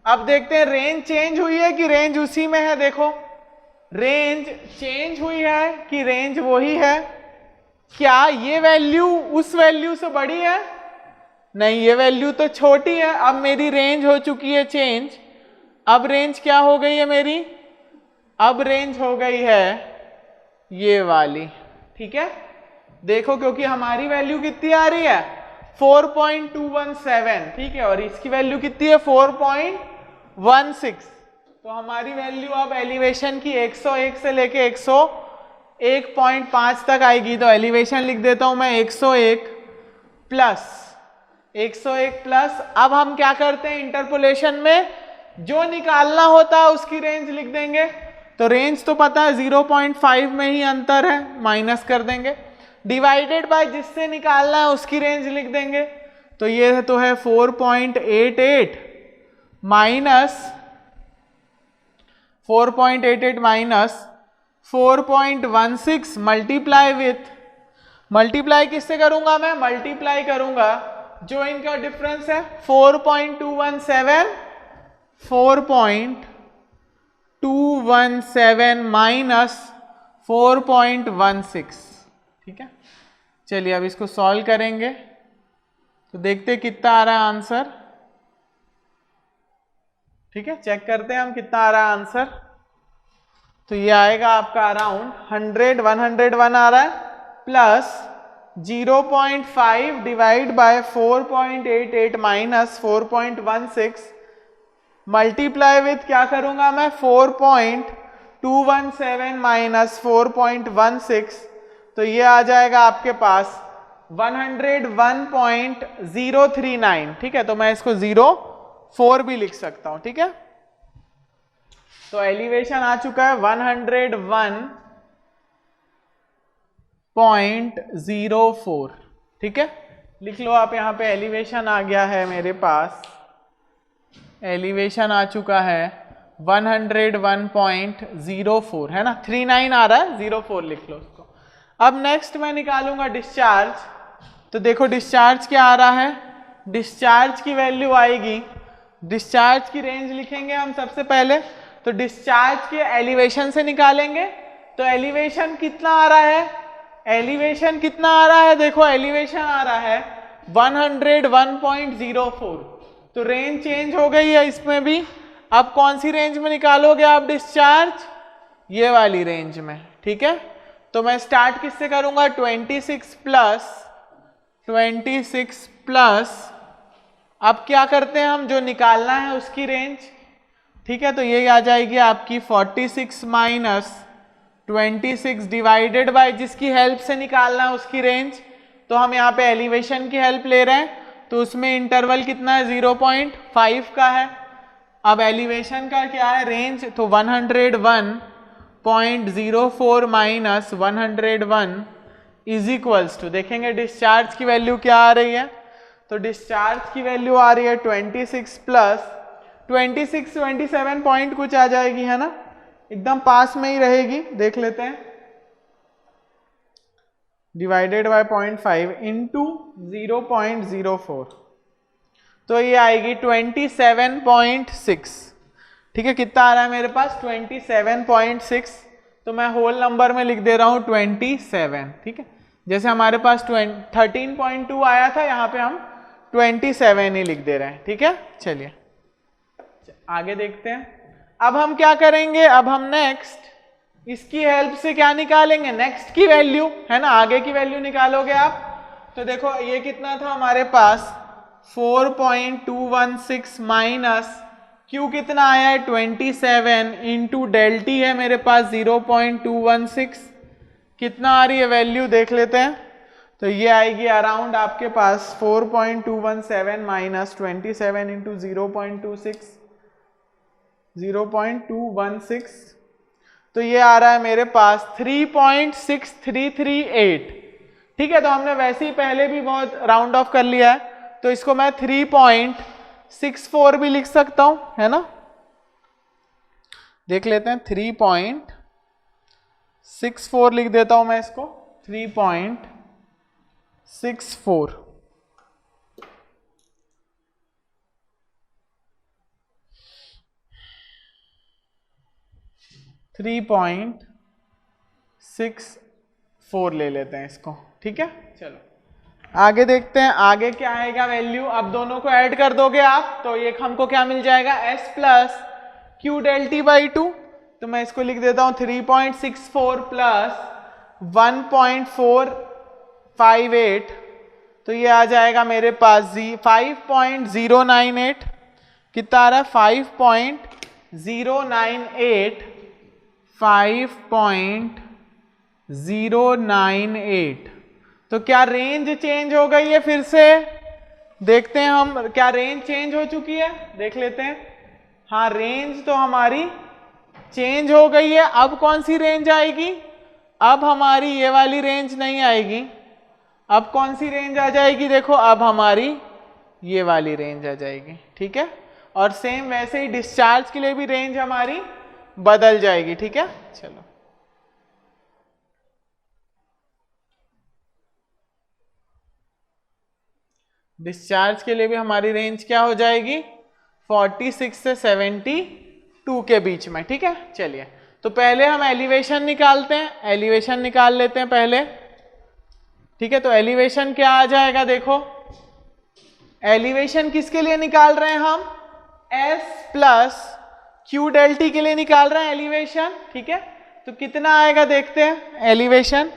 [SPEAKER 1] अब देखते हैं रेंज चेंज हुई है कि रेंज उसी में है। देखो रेंज चेंज हुई है कि रेंज वही है, क्या ये वैल्यू उस वैल्यू से बड़ी है, नहीं ये वैल्यू तो छोटी है। अब मेरी रेंज हो चुकी है चेंज, अब रेंज क्या हो गई है मेरी, अब रेंज हो गई है ये वाली, ठीक है। देखो क्योंकि हमारी वैल्यू कितनी आ रही है 4.217, ठीक है, और इसकी वैल्यू कितनी है 4.16, तो हमारी वैल्यू अब एलिवेशन की 101 से लेके 101.5 तक आएगी। तो एलिवेशन लिख देता हूं मैं 101 प्लस, अब हम क्या करते हैं इंटरपोलेशन में जो निकालना होता है उसकी रेंज लिख देंगे। तो रेंज तो पता है 0.5 में ही अंतर है, माइनस कर देंगे, डिवाइडेड बाय जिससे निकालना है उसकी रेंज लिख देंगे। तो ये तो है 4.88 माइनस 4.16 मल्टीप्लाई विथ, मल्टीप्लाई किससे करूंगा मैं, मल्टीप्लाई करूंगा जो इनका डिफरेंस है 4.217 माइनस 4.16, ठीक है। चलिए अब इसको सॉल्व करेंगे तो देखते कितना आ रहा है आंसर, ठीक है। चेक करते हैं हम कितना आ रहा है आंसर। तो ये आएगा आपका अराउंड 101 आ रहा है, plus 0.5 divide by 4.88 minus 4.16 multiply with क्या करूंगा मैं 4.217 माइनस 4.16, तो ये आ जाएगा आपके पास 101.039, ठीक है। तो मैं इसको 0.4 भी लिख सकता हूं, ठीक है। तो एलिवेशन आ चुका है 101.04, ठीक है। लिख लो आप, यहां पे एलिवेशन आ गया है मेरे पास, एलिवेशन आ चुका है 101.04, है ना, 39 आ रहा है, 04 लिख लो उसको। अब नेक्स्ट मैं निकालूंगा डिस्चार्ज। तो देखो डिस्चार्ज क्या आ रहा है, डिस्चार्ज की वैल्यू आएगी, डिस्चार्ज की रेंज लिखेंगे हम सबसे पहले। तो डिस्चार्ज के एलिवेशन से निकालेंगे। तो एलिवेशन कितना आ रहा है, एलिवेशन कितना आ रहा है, देखो एलिवेशन आ रहा है 101.04, तो रेंज चेंज हो गई है इसमें भी। अब कौन सी रेंज में निकालोगे आप डिस्चार्ज, ये वाली रेंज में, ठीक है। तो मैं स्टार्ट किससे करूंगा, 26 प्लस अब क्या करते हैं हम, जो निकालना है उसकी रेंज, ठीक है। तो ये आ जाएगी आपकी 46 माइनस 26 डिवाइडेड बाय जिसकी हेल्प से निकालना है उसकी रेंज। तो हम यहाँ पे एलिवेशन की हेल्प ले रहे हैं, तो उसमें इंटरवल कितना है 0.5 का है। अब एलिवेशन का क्या है रेंज, तो 101.04 माइनस 101 इज इक्वल्स टू, देखेंगे डिस्चार्ज की वैल्यू क्या आ रही है। तो डिस्चार्ज की वैल्यू आ रही है 26 प्लस 27 पॉइंट कुछ आ जाएगी, है ना, एकदम पास में ही रहेगी, देख लेते हैं, डिवाइडेड बाय 0.5 इंटू 0.04, तो ये आएगी 27.6, ठीक है। कितना आ रहा है मेरे पास 27.6, तो मैं होल नंबर में लिख दे रहा हूं 27, ठीक है। जैसे हमारे पास 13.2 आया था, यहाँ पे हम 27 ही लिख दे रहे हैं, ठीक है। चलिए आगे देखते हैं। अब हम क्या करेंगे, अब हम नेक्स्ट इसकी हेल्प से क्या निकालेंगे, नेक्स्ट की वैल्यू, है ना, आगे की वैल्यू निकालोगे आप। तो देखो ये कितना था हमारे पास 4.216 माइनस Q कितना आया है 27 इंटू डेल टी है मेरे पास 0.216, कितना आ रही है वैल्यू देख लेते हैं। तो ये आएगी अराउंड आपके पास 4.217 माइनस 27 इंटू 0.216, तो ये आ रहा है मेरे पास 3.6338, ठीक है। तो हमने वैसे ही पहले भी बहुत राउंड ऑफ कर लिया है, तो इसको मैं 3.64 भी लिख सकता हूं, है ना, देख लेते हैं 3.64 लिख देता हूं मैं इसको, 3.64, ले लेते हैं इसको, ठीक है। चलो आगे देखते हैं, आगे क्या आएगा वैल्यू। अब दोनों को ऐड कर दोगे आप, तो ये हमको क्या मिल जाएगा S plus Q del T by 2, तो मैं इसको लिख देता हूं 3.64 प्लस 1.458, तो ये आ जाएगा मेरे पास 5.098, कितना आ रहा है 5.098, तो क्या रेंज चेंज हो गई है, फिर से देखते हैं हम, क्या रेंज चेंज हो चुकी है, देख लेते हैं। हाँ रेंज तो हमारी चेंज हो गई है। अब कौन सी रेंज आएगी? अब हमारी ये वाली रेंज नहीं आएगी। अब कौन सी रेंज आ जाएगी? देखो अब हमारी ये वाली रेंज आ जाएगी, ठीक है। और सेम वैसे ही डिस्चार्ज के लिए भी रेंज हमारी बदल जाएगी, ठीक है। चलो डिस्चार्ज के लिए भी हमारी रेंज क्या हो जाएगी? 46 से 72 के बीच में, ठीक है। चलिए तो पहले हम एलिवेशन निकालते हैं, एलिवेशन निकाल लेते हैं पहले, ठीक है। तो एलिवेशन क्या आ जाएगा? देखो एलिवेशन किसके लिए निकाल रहे हैं हम? S plus Q del T के लिए निकाल रहे हैं एलिवेशन, ठीक है। तो कितना आएगा देखते हैं एलिवेशन।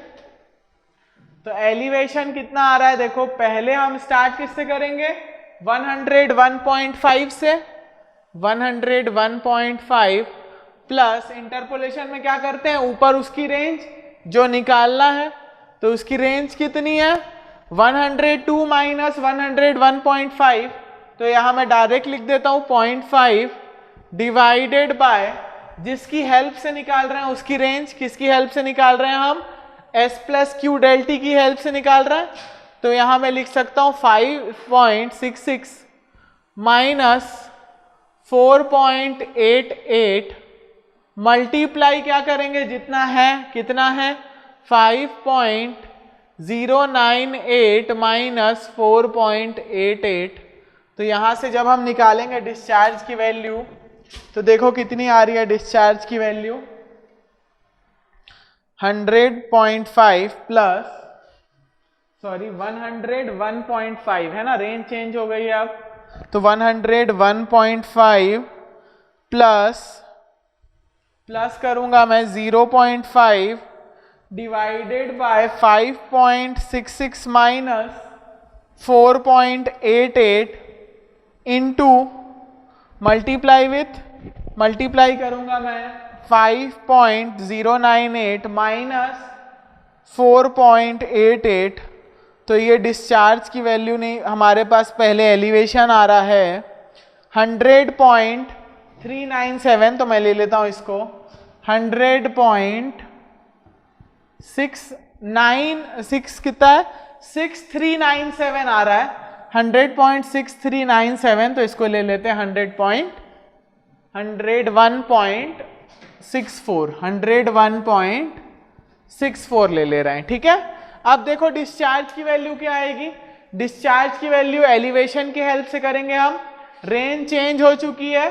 [SPEAKER 1] तो एलिवेशन कितना आ रहा है? देखो पहले हम स्टार्ट किससे करेंगे? 101.5 से। 101.5 प्लस इंटरपोलेशन में क्या करते हैं? ऊपर उसकी रेंज जो निकालना है, तो उसकी रेंज कितनी है? 102 माइनस 101.5। तो यहां मैं डायरेक्ट लिख देता हूं 0.5 डिवाइडेड बाय जिसकी हेल्प से निकाल रहे हैं उसकी रेंज। किसकी हेल्प से निकाल रहे हैं हम? S plus Q del T की हेल्प से निकाल रहे हैं। तो यहां मैं लिख सकता हूं 5.66 माइनस 4.88 मल्टीप्लाई क्या करेंगे? जितना है कितना है? 5.098 माइनस 4.88। तो यहां से जब हम निकालेंगे डिस्चार्ज की वैल्यू, तो देखो कितनी आ रही है डिस्चार्ज की वैल्यू? 100.5 प्लस 101.5 है ना, रेंज चेंज हो गई है अब। तो 101.5 प्लस करूंगा मैं 0.5 divided by 5.66 minus 4.88 into multiply करूंगा मैं 5.098 माइनस 4.88। तो ये डिस्चार्ज की वैल्यू नहीं, हमारे पास पहले एलिवेशन आ रहा है 100.397। तो मैं ले लेता हूं इसको 100.696 कितना है? 6397 आ रहा है। 100.6397 तो इसको ले लेते हैं 101.64 ले रहे हैं, ठीक है। अब देखो डिस्चार्ज की वैल्यू क्या आएगी? डिस्चार्ज की वैल्यू एलिवेशन की हेल्प से करेंगे हम। रेंज चेंज हो चुकी है,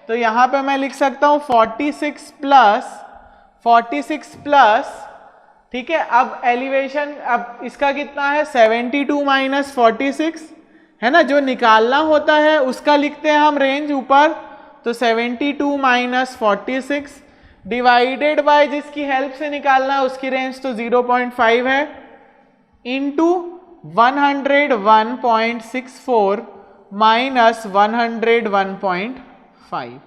[SPEAKER 1] तो यहां पे मैं लिख सकता हूं 46 प्लस, ठीक है। अब एलिवेशन, अब इसका कितना है? 72 माइनस 46 है ना, जो निकालना होता है उसका लिखते हैं हम रेंज ऊपर। तो 72 माइनस 46 डिवाइडेड बाय जिसकी हेल्प से निकालना है उसकी रेंज तो 0.5 है, इंटू 101.64 माइनस 101.5।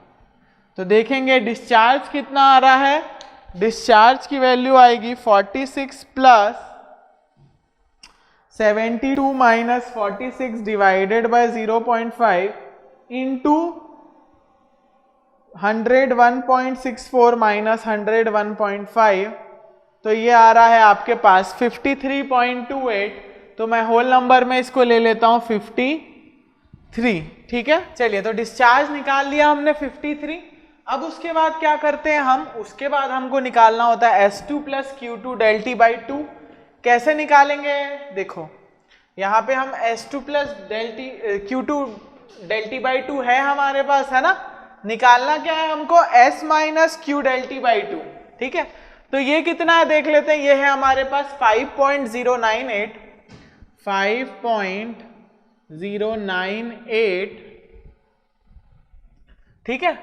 [SPEAKER 1] तो देखेंगे डिस्चार्ज कितना आ रहा है। डिस्चार्ज की वैल्यू आएगी 46 plus 72 minus 46 divided by 0.5 into 101.64 minus 101.5। तो ये आ रहा है आपके पास 53.28। तो मैं होल नंबर में इसको ले लेता हूं 53, ठीक है। चलिए तो डिस्चार्ज निकाल लिया हमने 53। अब उसके बाद क्या करते हैं हम? उसके बाद हमको निकालना होता है S2 plus Q2 del T by 2। कैसे निकालेंगे? देखो यहाँ पे हम S2 plus Q2 del T by 2 है हमारे पास, है ना। निकालना क्या है हमको? S minus Q del T by 2, ठीक है। तो ये कितना है देख लेते हैं। ये है हमारे पास 5.098, ठीक है।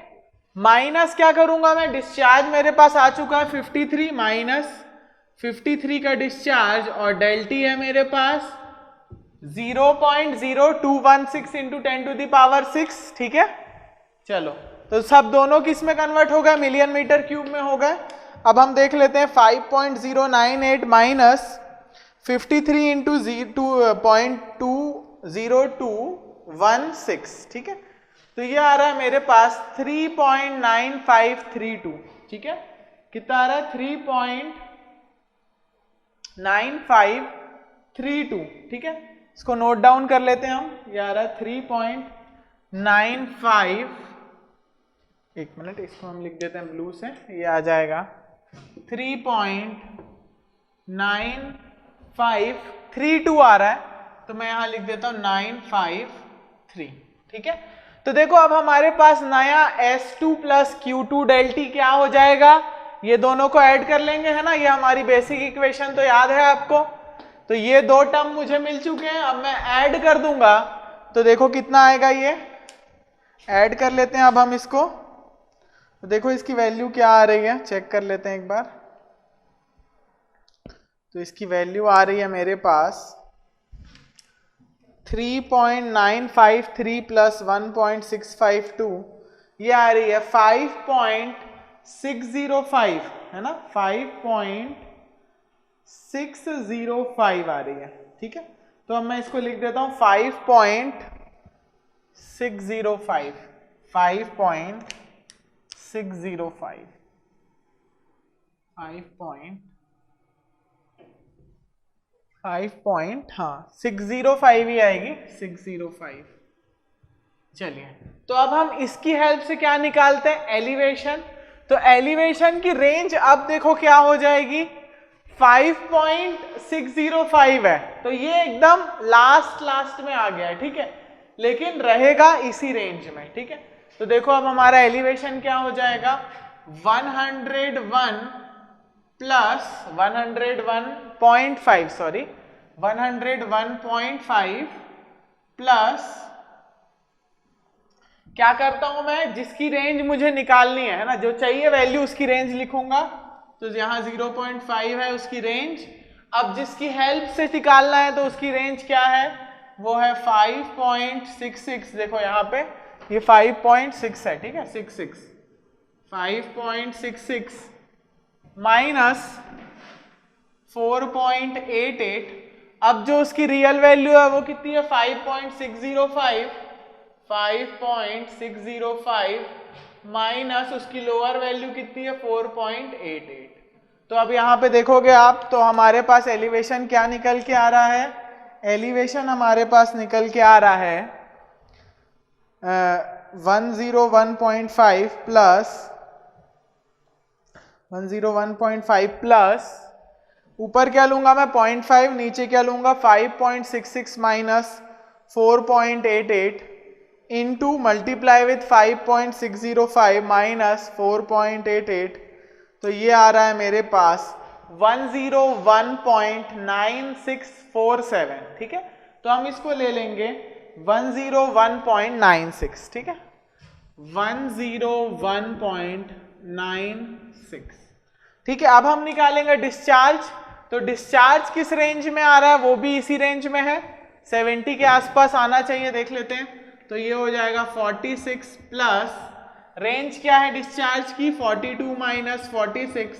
[SPEAKER 1] माइनस क्या करूंगा मैं? डिस्चार्ज मेरे पास आ चुका है 53 माइनस 53 का डिस्चार्ज, और डेल्टी है मेरे पास 0.0216 इंटू 10 टू द पावर 6, ठीक है। चलो तो सब दोनों किस में कन्वर्ट हो गए? मिलियन मीटर क्यूब में हो गए। अब हम देख लेते हैं 5.098 माइनस 53 इंटू 0.20216, ठीक है। तो ये आ रहा है मेरे पास 3.9532, ठीक है, कितना आ रहा है 3.9532, ठीक है, इसको नोट डाउन कर लेते हैं हम। ये आ रहा है 3.95, एक मिनट इसको हम लिख देते हैं ब्लू से, ये आ जाएगा 3.9532 आ रहा है, तो मैं यहां लिख देता हूं 953, ठीक है। तो देखो अब हमारे पास नया S2 प्लस Q2 डेल्टी क्या हो जाएगा, ये दोनों को ऐड कर लेंगे, है ना, ये हमारी बेसिक इक्वेशन तो याद है आपको। तो ये दो टर्म मुझे मिल चुके हैं, अब मैं ऐड कर दूंगा तो देखो कितना आएगा, ये ऐड कर लेते हैं अब हम इसको। तो देखो इसकी वैल्यू क्या आ रही है, चेक कर लेते हैं एक बार। तो इसकी वैल्यू आ रही है मेरे पास 3.953 प्लस 1.652, ये आ रही है 5.605, है ना, 5.605 आ रही है, ठीक है। तो अब मैं इसको लिख देता हूं 5.605, 5.605, 605 ही आएगी, 605। चलिए, तो अब हम इसकी हेल्प से क्या निकालते हैं, एलिवेशन। तो एलिवेशन की रेंज अब देखो क्या हो जाएगी, 5.605 है, तो ये एकदम लास्ट में आ गया है, ठीक है, लेकिन रहेगा इसी रेंज में, ठीक है। तो देखो अब हमारा एलिवेशन क्या हो जाएगा, 101 प्लस 101.5, सॉरी 101.5 प्लस, क्या करता हूं मैं, जिसकी रेंज मुझे निकालनी है ना, जो चाहिए वैल्यू उसकी रेंज लिखूंगा। तो यहां 0.5 है उसकी रेंज, अब जिसकी हेल्प से निकालना है तो उसकी रेंज क्या है, वो है 5.66, देखो यहाँ पे ये 5.6 है, ठीक है, 5.66 माइनस 4.88, अब जो उसकी रियल वैल्यू है वो कितनी है, 5.605 माइनस उसकी लोअर वैल्यू कितनी है 4.88। तो अब यहाँ पे देखोगे आप, तो हमारे पास एलिवेशन क्या निकल के आ रहा है, एलिवेशन हमारे पास निकल के आ रहा है 101.5 प्लस ऊपर क्या लूंगा मैं 0.5, नीचे क्या लूंगा 5.66 minus 4.88 into multiply with 5.605 minus 4.88, तो ये आ रहा है मेरे पास 101.9647, ठीक है। तो हम इसको ले लेंगे 101.96, ठीक है, 101.96, ठीक है। अब हम निकालेंगे डिस्चार्ज। तो डिस्चार्ज किस रेंज में आ रहा है, वो भी इसी रेंज में है, 70 के आसपास आना चाहिए, देख लेते हैं। तो ये हो जाएगा 46 प्लस रेंज क्या है डिस्चार्ज की, 42 माइनस 46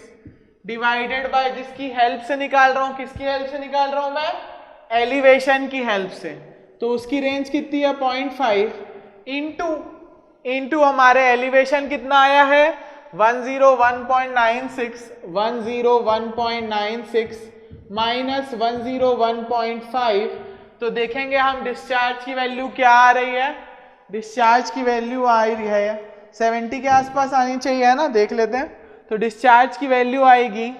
[SPEAKER 1] डिवाइडेड बाय जिसकी हेल्प से निकाल रहा हूं, किसकी हेल्प से निकाल रहा हूं मैं, एलिवेशन की हेल्प से। तो उसकी रेंज कितनी है 0.5 इंटू हमारे एलिवेशन कितना आया है 101.96 माइनस 101.5, तो देखेंगे हम डिस्चार्ज की वैल्यू क्या आ रही है, डिस्चार्ज की वैल्यू आ रही है 70 के आसपास आनी चाहिए, है ना, देख लेते हैं। तो डिस्चार्ज की वैल्यू आएगी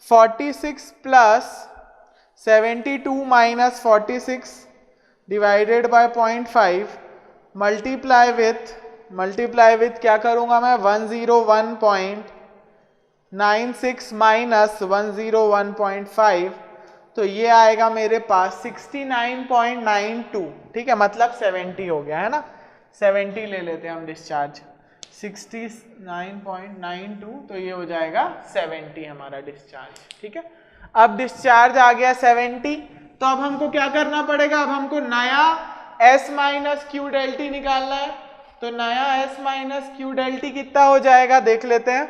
[SPEAKER 1] 46 plus 72 minus 46 divided by 0.5 multiply with क्या करूंगा मैं 101.96 माइनस 101.5, तो ये आएगा मेरे पास 69.92, ठीक है, मतलब 70 हो गया, है ना, 70 ले लेते हैं हम डिस्चार्ज, 69.92, तो ये हो जाएगा 70 हमारा डिस्चार्ज, ठीक है। अब डिस्चार्ज आ गया 70, तो अब हमको क्या करना पड़ेगा, अब हमको नया S माइनस क्यू डेल्टी निकालना है। तो नया S माइनस क्यू डेल्टी कितना हो जाएगा, देख लेते हैं।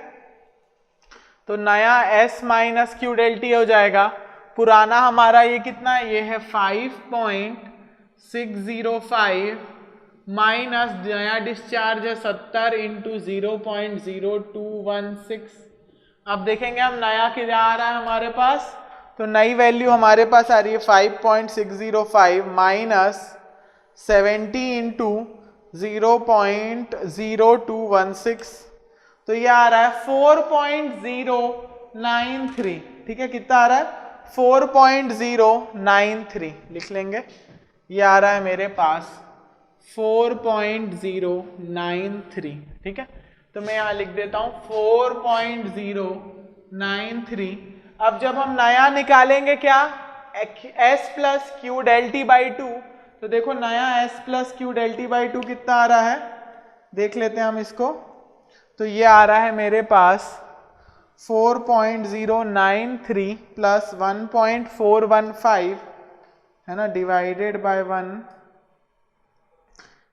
[SPEAKER 1] तो नया S माइनस क्यू डेल्टी हो जाएगा, पुराना हमारा ये कितना है, ये है 5.605 माइनस नया डिस्चार्ज है 70 इंटू 0.0216। अब देखेंगे हम नया क्या आ रहा है हमारे पास, तो नई वैल्यू हमारे पास आ रही है 5.605 माइनस 70 इंटू 0.0216, तो ये आ रहा है 4.093। ठीक है, कितना आ रहा है 4.093 लिख लेंगे। ये आ रहा है मेरे पास 4.093। ठीक है, तो मैं यहां लिख देता हूं 4.093। अब जब हम नया निकालेंगे क्या, S plus Q del T by 2, तो देखो नया S plus Q del T by 2 कितना आ रहा है, देख लेते हैं हम इसको। तो ये आ रहा है मेरे पास 4.093 प्लस 1.415 है ना, डिवाइडेड बाय 1,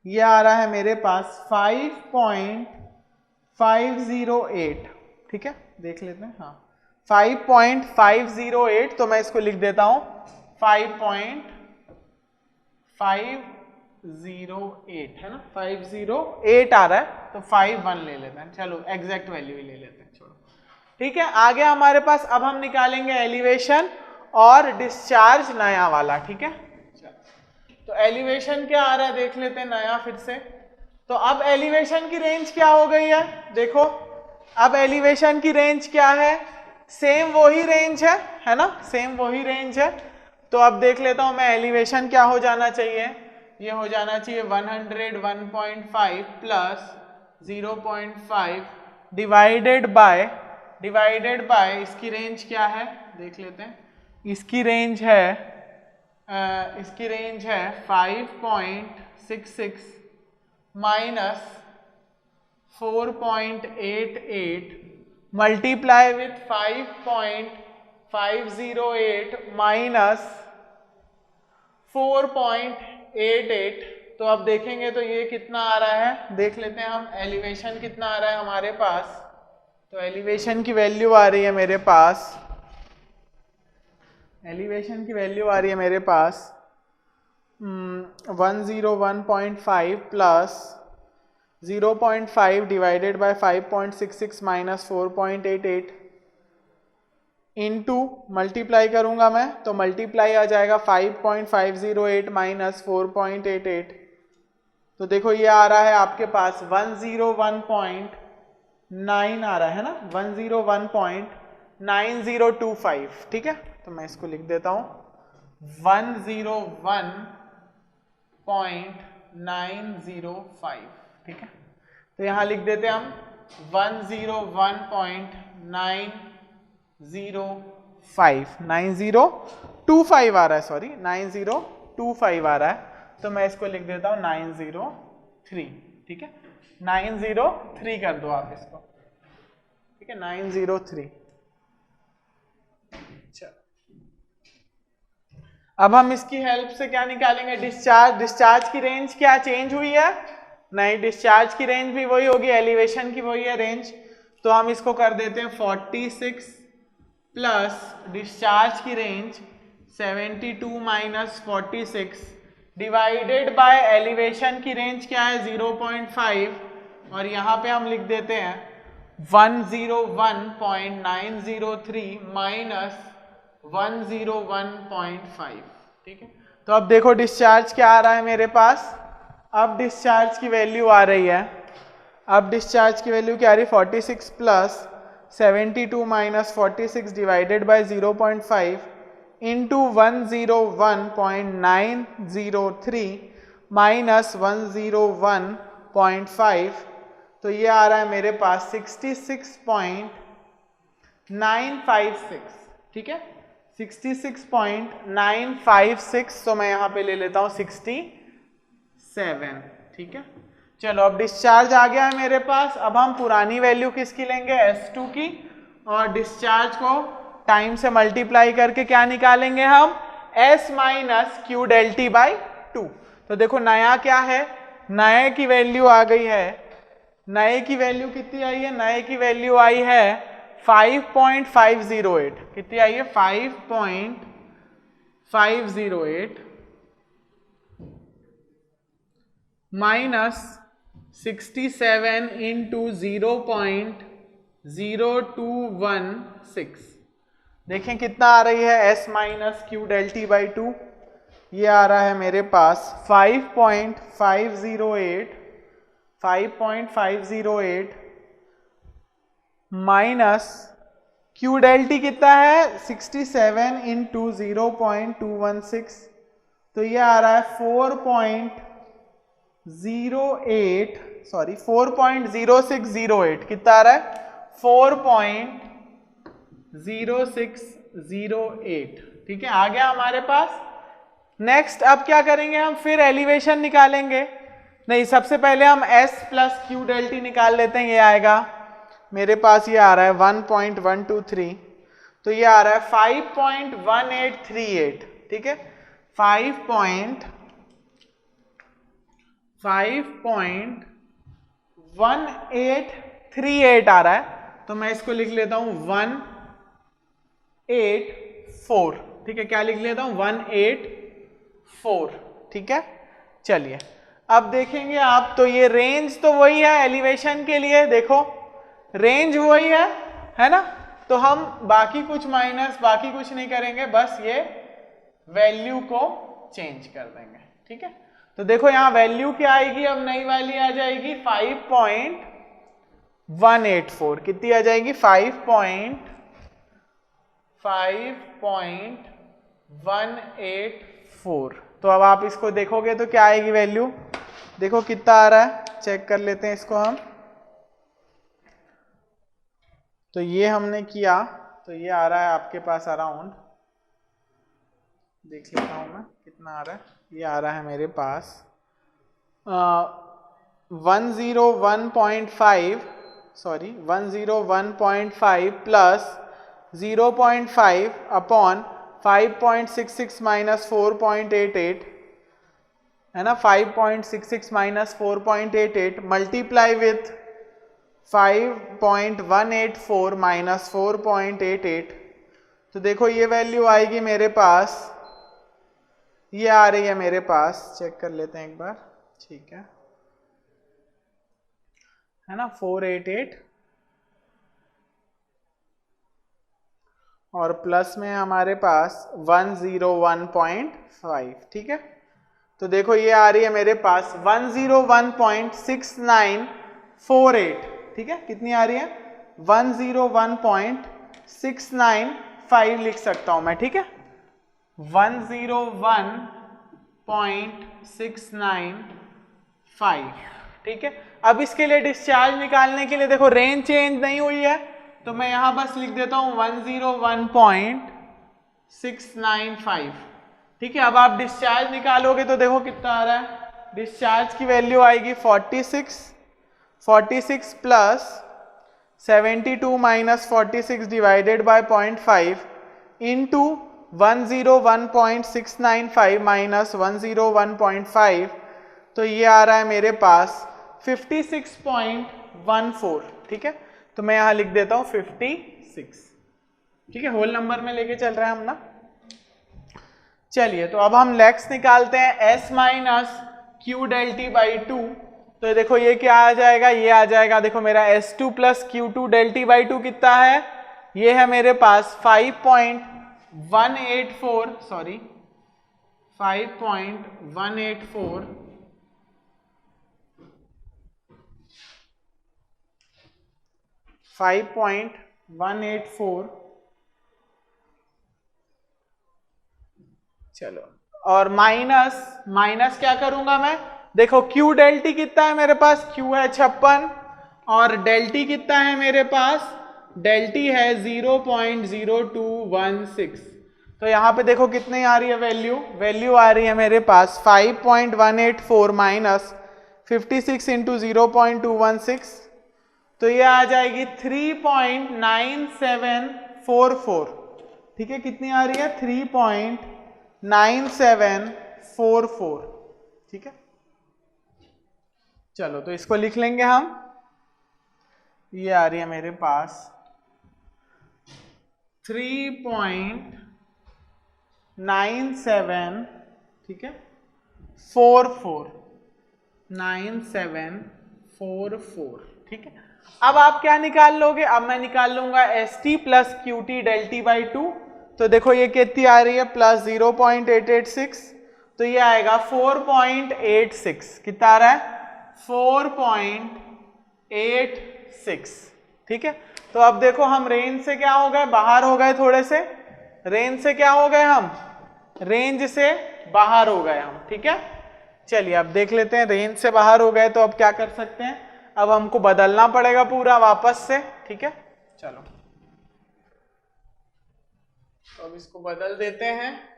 [SPEAKER 1] ये आ रहा है मेरे पास 5.508। ठीक है, देख लेते हैं, हाँ 5.508, तो मैं इसको लिख देता हूं 5.508 है ना, 508 आ रहा है, तो 51 ले लेते हैं। चलो एग्जैक्ट वैल्यू ही ले लेते हैं, छोड़ो। ठीक है, आगे हमारे पास अब हम निकालेंगे एलिवेशन और डिस्चार्ज नया वाला। ठीक है, तो एलिवेशन क्या आ रहा है देख लेते हैं नया फिर से। तो अब एलिवेशन की रेंज क्या हो गई है, देखो अब एलिवेशन की रेंज क्या है, सेम वही रेंज है ना, सेम वही रेंज है। तो अब देख लेता हूं मैं एलिवेशन क्या हो जाना चाहिए, ये हो जाना चाहिए 101.5 प्लस 0.5 डिवाइडेड बाय इसकी रेंज क्या है देख लेते हैं, इसकी रेंज है 5.66 माइनस 4.88 मल्टीप्लाई विथ 5.508 माइनस 4.88। तो अब देखेंगे तो ये कितना आ रहा है, देख लेते हैं हम एलिवेशन कितना आ रहा है हमारे पास। तो एलिवेशन की वैल्यू आ रही है मेरे पास, एलिवेशन की वैल्यू आ रही है मेरे पास 101.5 plus 0.5 divided by 5.66 minus 4.88 into multiply करूंगा मैं, तो मल्टीप्लाई आ जाएगा 5.508 माइनस 4.88। तो देखो ये आ रहा है आपके पास 101.9 आ रहा है ना, 101.9025। ठीक है, तो मैं इसको लिख देता हूं 101.905। ठीक है, तो यहां लिख देते हैं हम 9025 आ रहा है, सॉरी 9025 आ रहा है, तो मैं इसको लिख देता हूं 903। ठीक है, 903 कर दो आप इसको। ठीक है, 903। अब हम इसकी हेल्प से क्या निकालेंगे, डिस्चार्ज की रेंज क्या चेंज हुई है, नहीं डिस्चार्ज की रेंज भी वही होगी, एलिवेशन की वही है रेंज। तो हम इसको कर देते हैं 46 प्लस डिस्चार्ज की range 72 minus 46 divided by elevation की रेंज क्या है 0.5, और यहाँ पे हम लिख देते हैं 101.903 माइनस 101.5। ठीक है, तो अब देखो डिस्चार्ज क्या आ रहा है मेरे पास, अब डिस्चार्ज की वैल्यू आ रही है, अब डिस्चार्ज की वैल्यू क्या आ रही है 46 plus 72 minus 46 divided by 0.5 into 101.903 minus 101.5, तो ये आ रहा है मेरे पास 66.956। ठीक है, 66.956, तो मैं यहाँ पे ले लेता हूँ 67। ठीक है, चलो अब डिस्चार्ज आ गया है मेरे पास। अब हम पुरानी वैल्यू किसकी लेंगे, S2 की, और डिस्चार्ज को टाइम से मल्टीप्लाई करके क्या निकालेंगे हम, S minus Q del T by 2। तो देखो नया क्या है, नए की वैल्यू आ गई है, नए की वैल्यू कितनी आई है, नए की वैल्यू आई है 5.508। कितनी आई है 5.508 माइनस 67 इंटू 0.0216। देखें कितना आ रही है s minus Q del T by two, ये आ रहा है मेरे पास 5.508 माइनस क्यू डेल टी कितना है 67 इंटू 0.216, तो ये आ रहा है 4.0608, कितना आ रहा है 4.0608। ठीक है, आ गया हमारे पास। नेक्स्ट अब क्या करेंगे हम, फिर एलिवेशन निकालेंगे। नहीं, सबसे पहले हम s plus Q del T निकाल लेते हैं। ये आएगा मेरे पास, ये आ रहा है 1.123, तो ये आ रहा है 5.1838। ठीक है, 5.1838 आ रहा है, तो मैं इसको लिख लेता हूं 184। ठीक है, क्या लिख लेता हूं 184। ठीक है, चलिए अब देखेंगे आप, तो ये रेंज तो वही है एलिवेशन के लिए, देखो रेंज वही है ना, तो हम बाकी कुछ माइनस बाकी कुछ नहीं करेंगे, बस ये वैल्यू को चेंज कर देंगे। ठीक है, तो देखो यहां वैल्यू क्या आएगी, अब नई वाली आ जाएगी 5.184। कितनी आ जाएगी 5.184। तो अब आप इसको देखोगे तो क्या आएगी वैल्यू, देखो कितना आ रहा है, चेक कर लेते हैं इसको हम। तो ये हमने किया, तो ये आ रहा है आपके पास अराउंड, देख लेता हूं मैं कितना आ रहा है, ये आ रहा है मेरे पास 101.5 प्लस 0.5 अपॉन 5.66 माइनस 4.88 है ना, 5.66 माइनस 4.88 मल्टीप्लाई विथ 5.184 माइनस 4.88, तो देखो ये वैल्यू आएगी मेरे पास, ये आ रही है मेरे पास, चेक कर लेते हैं एक बार। ठीक है ना, 488 और प्लस में हमारे पास 101.5। ठीक है, तो देखो ये आ रही है मेरे पास 101.6948। ठीक है, कितनी आ रही है 101.695 लिख सकता हूं मैं। ठीक है, 101.695। ठीक है, अब इसके लिए डिस्चार्ज निकालने के लिए देखो रेंज चेंज नहीं हुई है, तो मैं यहां बस लिख देता हूं 101.695। ठीक है, अब आप डिस्चार्ज निकालोगे तो देखो कितना आ रहा है, डिस्चार्ज की वैल्यू आएगी 46 plus 72 minus 46 divided by 0.5 into 101.695 minus 101.5, तो ये आ रहा है मेरे पास 56.14। ठीक है, तो मैं यहां लिख देता हूं 56। ठीक है, होल नंबर में लेके चल रहे हैं हम ना। चलिए, तो अब हम लेक्स निकालते हैं s minus Q del T by two, तो देखो ये क्या आ जाएगा, ये आ जाएगा देखो मेरा s2 plus Q2 del T by two कितना है, ये है मेरे पास 5.184 5.184। चलो, और माइनस क्या करूंगा मैं, देखो Q डेल टी कितना है मेरे पास, Q है 56 और डेल टी कितना है मेरे पास, डेल टी है 0.0216। तो यहां पे देखो कितनी आ रही है वैल्यू आ रही है मेरे पास 5.184 माइनस 56 इंटू 0.216, तो ये आ जाएगी 3.9744। ठीक है, कितनी आ रही है 3.9744। ठीक है, चलो तो इसको लिख लेंगे हम, ये आ रही है मेरे पास 3.97, ठीक है 44। 9744, ठीक है। अब आप क्या निकाल लोगे, अब मैं निकाल लूंगा S T plus Q T del T by two. तो देखो ये कितनी आ रही है, प्लस 0.886, तो ये आएगा 4.86, कितना आ रहा है 4.86, ठीक है। तो अब देखो हम रेंज से क्या हो गए, बाहर हो गए, थोड़े से रेंज से क्या हो गए हम, रेंज से बाहर हो गए हम, ठीक है। चलिए अब देख लेते हैं, रेंज से बाहर हो गए तो अब क्या कर सकते हैं, अब हमको बदलना पड़ेगा पूरा वापस से, ठीक है। चलो तो अब इसको बदल देते हैं।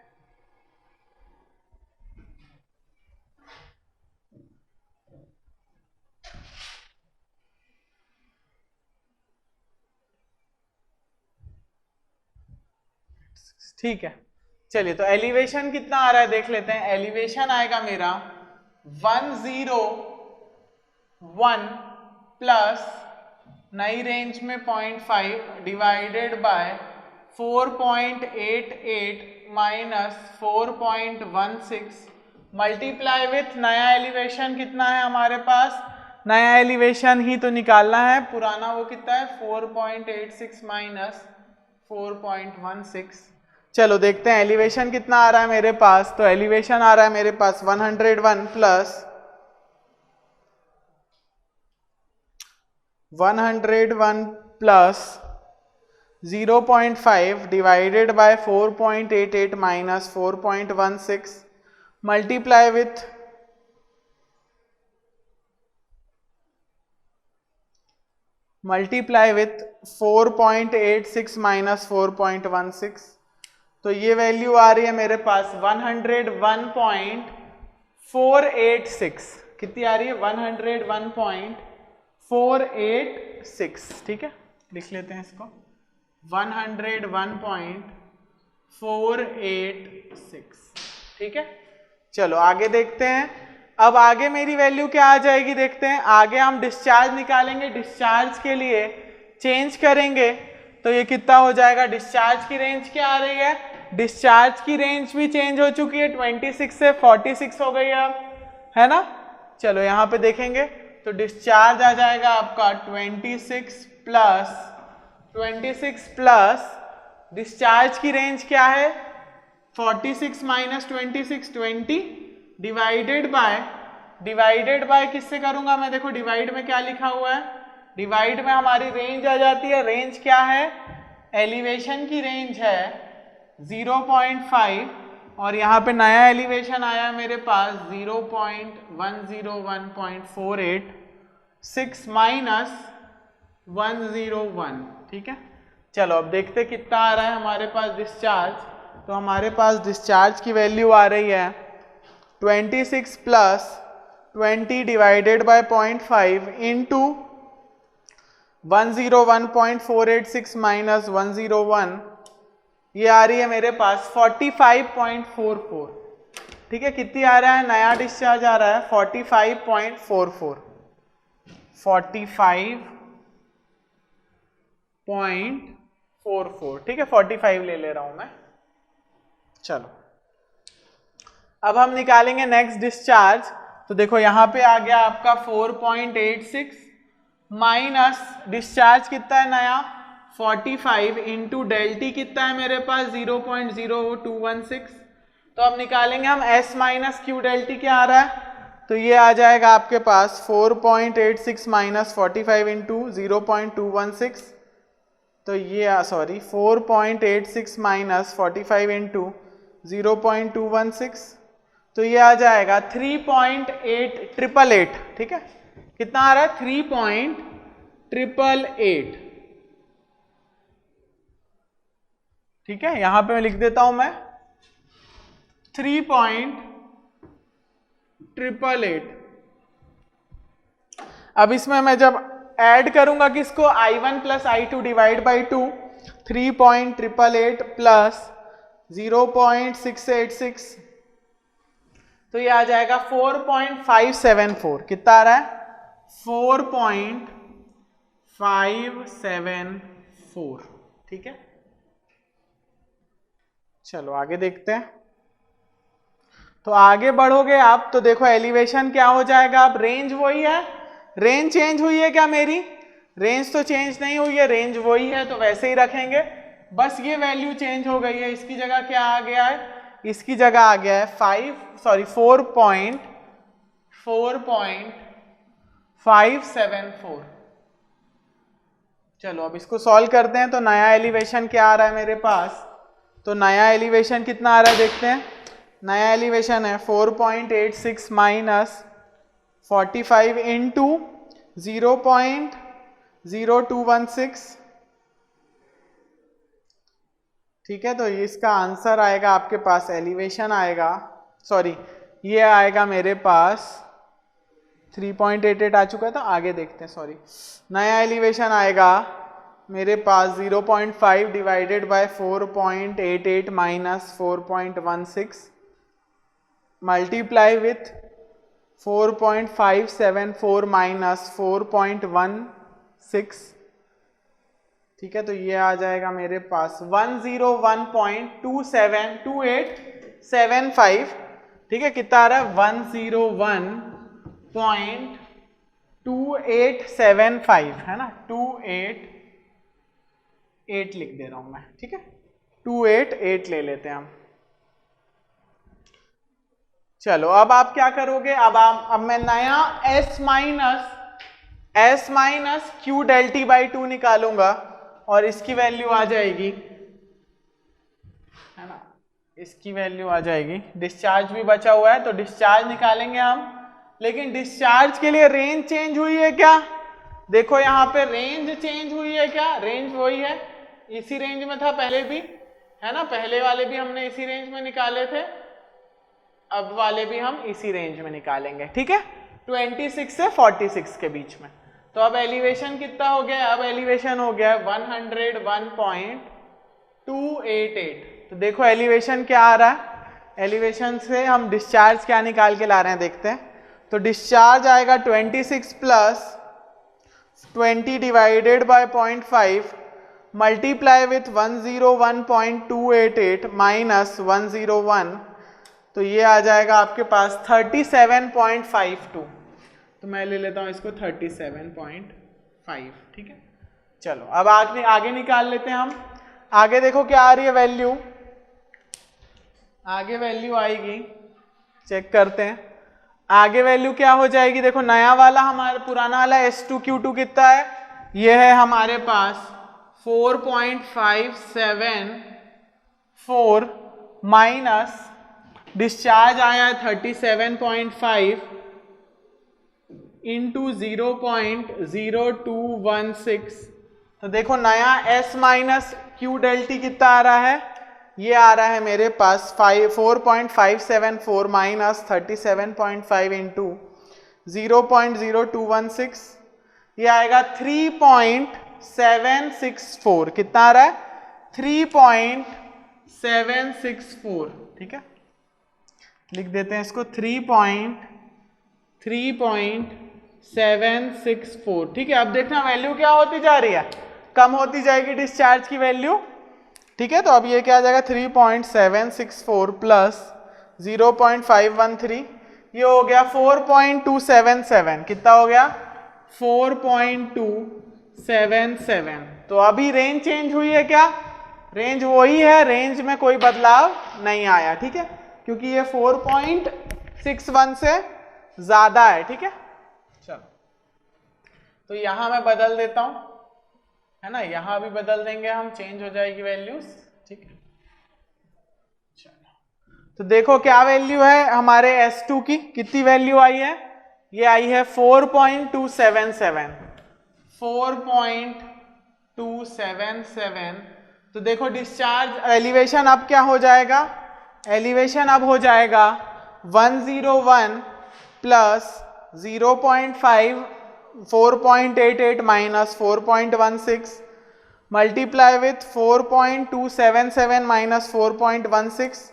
[SPEAKER 1] ठीक है, चलिए तो एलिवेशन कितना आ रहा है देख लेते हैं। एलिवेशन आएगा मेरा 101 प्लस नई रेंज में 0.5 divided by 4.88 minus 4.16 multiply with नया एलिवेशन कितना है हमारे पास, नया एलिवेशन ही तो निकालना है, पुराना वो कितना है 4.86 माइनस 4.16। चलो देखते हैं एलिवेशन कितना आ रहा है मेरे पास। तो एलिवेशन आ रहा है मेरे पास 101 plus 0.5 divided by 4.88 minus 4.16 multiply with 4.86 minus 4.16, तो ये वैल्यू आ रही है मेरे पास 101.486, कितनी आ रही है 101.486, ठीक है। लिख लेते हैं इसको 101.486, ठीक है। चलो आगे देखते हैं, अब आगे मेरी वैल्यू क्या आ जाएगी देखते हैं। आगे हम डिस्चार्ज निकालेंगे, डिस्चार्ज के लिए चेंज करेंगे तो ये कितना हो जाएगा, डिस्चार्ज की रेंज क्या आ रही है, डिस्चार्ज की रेंज भी चेंज हो चुकी है, 26 से 46 हो गई है अब, है ना। चलो यहाँ पे देखेंगे तो डिस्चार्ज आ जाएगा आपका 26 प्लस डिस्चार्ज की रेंज क्या है 46 माइनस 26 20 डिवाइडेड बाय किससे करूंगा मैं, देखो डिवाइड में क्या लिखा हुआ है, डिवाइड में हमारी रेंज आ जाती है, रेंज क्या है, एलिवेशन की रेंज है 0.5 और यहाँ पे नया एलिवेशन आया है मेरे पास 0.101.486 माइनस 101, ठीक है। चलो अब देखते कितना आ रहा है हमारे पास डिस्चार्ज। तो हमारे पास डिस्चार्ज की वैल्यू आ रही है 26 plus 20 divided by 0.5 into 101.486 minus 101, ये आ रही है मेरे पास 45.44, ठीक है। कितनी आ रहा है, नया डिस्चार्ज आ रहा है 45.44, 45.44, ठीक है, 45 ले ले रहा हूं मैं। चलो अब हम निकालेंगे नेक्स्ट डिस्चार्ज। तो देखो यहां पे आ गया आपका 4.86 माइनस डिस्चार्ज कितना है नया 45 इंटू डेल्टी कितना है मेरे पास 0.0216। तो अब निकालेंगे हम S माइनस क्यू डेल्टी क्या आ रहा है, तो ये आ जाएगा आपके पास 4.86 माइनस 45 इंटू 0.216, तो ये सॉरी 4.86 माइनस 45 इंटू 0.216, तो ये आ जाएगा 3.888, ठीक है। कितना आ रहा है 3.888, ठीक है। यहां पे मैं लिख देता हूं मैं 3.888। अब इसमें मैं जब ऐड करूंगा किसको I1 plus I2 divide by 2, 3.888 plus 0.686, तो ये आ जाएगा 4.574, कितना आ रहा है 4.574, ठीक है। चलो आगे देखते हैं। तो आगे बढ़ोगे आप तो देखो एलिवेशन क्या हो जाएगा, अब रेंज वही है, रेंज चेंज हुई है क्या मेरी, रेंज तो चेंज नहीं हुई है, रेंज वही है तो वैसे ही रखेंगे, बस ये वैल्यू चेंज हो गई है, इसकी जगह क्या आ गया है, इसकी जगह आ गया है 4.574। चलो अब इसको सॉल्व करते हैं, तो नया एलिवेशन क्या आ रहा है मेरे पास, तो नया एलिवेशन कितना आ रहा है देखते हैं, नया एलिवेशन है 4.86 माइनस 45 इंटू 0.0216, ठीक है। तो इसका आंसर आएगा आपके पास, एलिवेशन आएगा, सॉरी ये आएगा मेरे पास 3.88 आ चुका है, तो आगे देखते हैं, सॉरी नया एलिवेशन आएगा मेरे पास 0.5 divided by 4.88 minus 4.16 multiply with 4.574 minus 4.16, ठीक है। तो ये आ जाएगा मेरे पास 101.272875, ठीक है। कितना आ रहा है 101.2875 है ना, 288 लिख दे रहा हूं मैं, ठीक है, 288 ले लेते हैं हम। चलो अब आप क्या करोगे, अब मैं नया s minus Q del T by 2 निकालूंगा और इसकी वैल्यू आ जाएगी, है ना, इसकी वैल्यू आ जाएगी, डिस्चार्ज भी बचा हुआ है तो डिस्चार्ज निकालेंगे हम, लेकिन डिस्चार्ज के लिए रेंज चेंज हुई है क्या, देखो यहाँ पे रेंज चेंज हुई है क्या, रेंज वही है, इसी रेंज में था पहले भी, है ना, पहले वाले भी हमने इसी रेंज में निकाले थे, अब वाले भी हम इसी रेंज में निकालेंगे, ठीक है, 26 से 46 के बीच में। तो अब एलिवेशन कितना हो गया, अब एलिवेशन हो गया 101.288। तो देखो एलिवेशन क्या आ रहा है, एलिवेशन से हम डिस्चार्ज क्या निकाल के ला रहे हैं देखते हैं, तो डिस्चार्ज आएगा 26 plus 20 divided by 0.5 multiply with 101.288 minus 101, तो ये आ जाएगा आपके पास 37.52, तो मैं ले लेता हूं इसको 37.5, ठीक है। चलो अब आगे निकाल लेते हैं हम, आगे देखो क्या आ रही है वैल्यू, आगे वैल्यू आएगी, चेक करते हैं आगे वैल्यू क्या हो जाएगी, देखो नया वाला हमारा पुराना वाला S2Q2 कितना है, ये है हमारे पास 4.574 माइनस डिस्चार्ज आया है 37.5 इंटू 0.0216, तो देखो नया S minus Q del T कितना आ रहा है, ये आ रहा है मेरे पास 4.574 माइनस 37.5 इंटू 0.0216, ये आएगा 3.764, कितना आ रहा है 3.764, ठीक है, लिख देते हैं इसको 3.764, ठीक है। अब देखना वैल्यू क्या होती जा रही है, कम होती जाएगी डिस्चार्ज की वैल्यू, ठीक है। तो अब ये क्या आ जाएगा 3.764 प्लस 0.513, ये हो गया 4.277, कितना हो गया 4.277। तो अभी रेंज चेंज हुई है क्या, रेंज वही है, रेंज में कोई बदलाव नहीं आया, ठीक है, क्योंकि ये 4.61 से ज्यादा है, ठीक है। चलो तो यहां मैं बदल देता हूं, है ना, यहां भी बदल देंगे हम, चेंज हो जाएगी वैल्यूज, ठीक है। चलो तो देखो क्या वैल्यू है हमारे S2 की, कितनी वैल्यू आई है, ये आई है 4.277, 4.277। तो देखो डिस्चार्ज एलिवेशन अब क्या हो जाएगा, एलिवेशन अब हो जाएगा 101 plus 0.5 4.88 minus 4.16 multiply with 4.277 minus 4.16,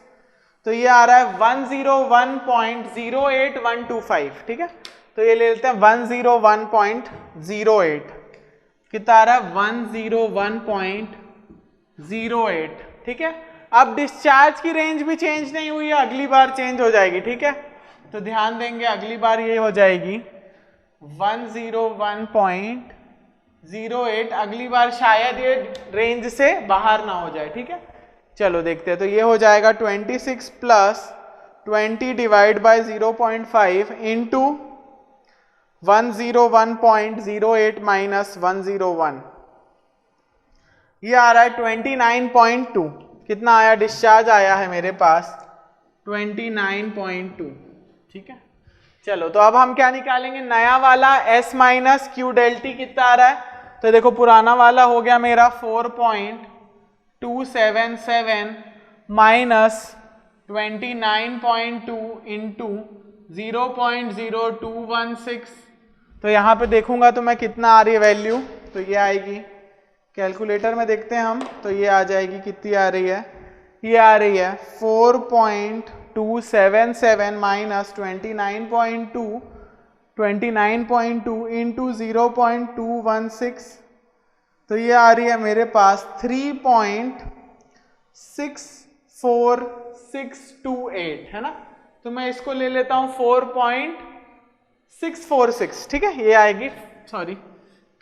[SPEAKER 1] तो ये आ रहा है 101.08125, ठीक है। तो ये ले लेते हैं 101.08, कितना आ रहा है 101.08, ठीक है। अब डिस्चार्ज की रेंज भी चेंज नहीं हुई है, अगली बार चेंज हो जाएगी, ठीक है। तो ध्यान देंगे अगली बार ये हो जाएगी 101.08, अगली बार शायद ये रेंज से बाहर ना हो जाए, ठीक है। चलो देखते हैं, तो ये हो जाएगा 26 plus 20 divide by 0.5 into 101.08 minus 101, ये आ रहा है 29.2। कितना आया डिस्चार्ज आया है मेरे पास 29.2, ठीक है। चलो तो अब हम क्या निकालेंगे, नया वाला S minus Q del T कितना आ रहा है, तो देखो पुराना वाला हो गया मेरा 4.277 माइनस 29.2 इंटू 0.0216, तो यहाँ पे देखूंगा तो मैं कितना आ रही है वैल्यू, तो ये आएगी, कैलकुलेटर में देखते हैं हम, तो ये आ जाएगी, कितनी आ रही है, ये आ रही है 4.277 माइनस 29.2 इंटू 0.216, तो ये आ रही है मेरे पास 3.64628, है ना। तो मैं इसको ले लेता हूँ 4.646, ठीक है, ये आएगी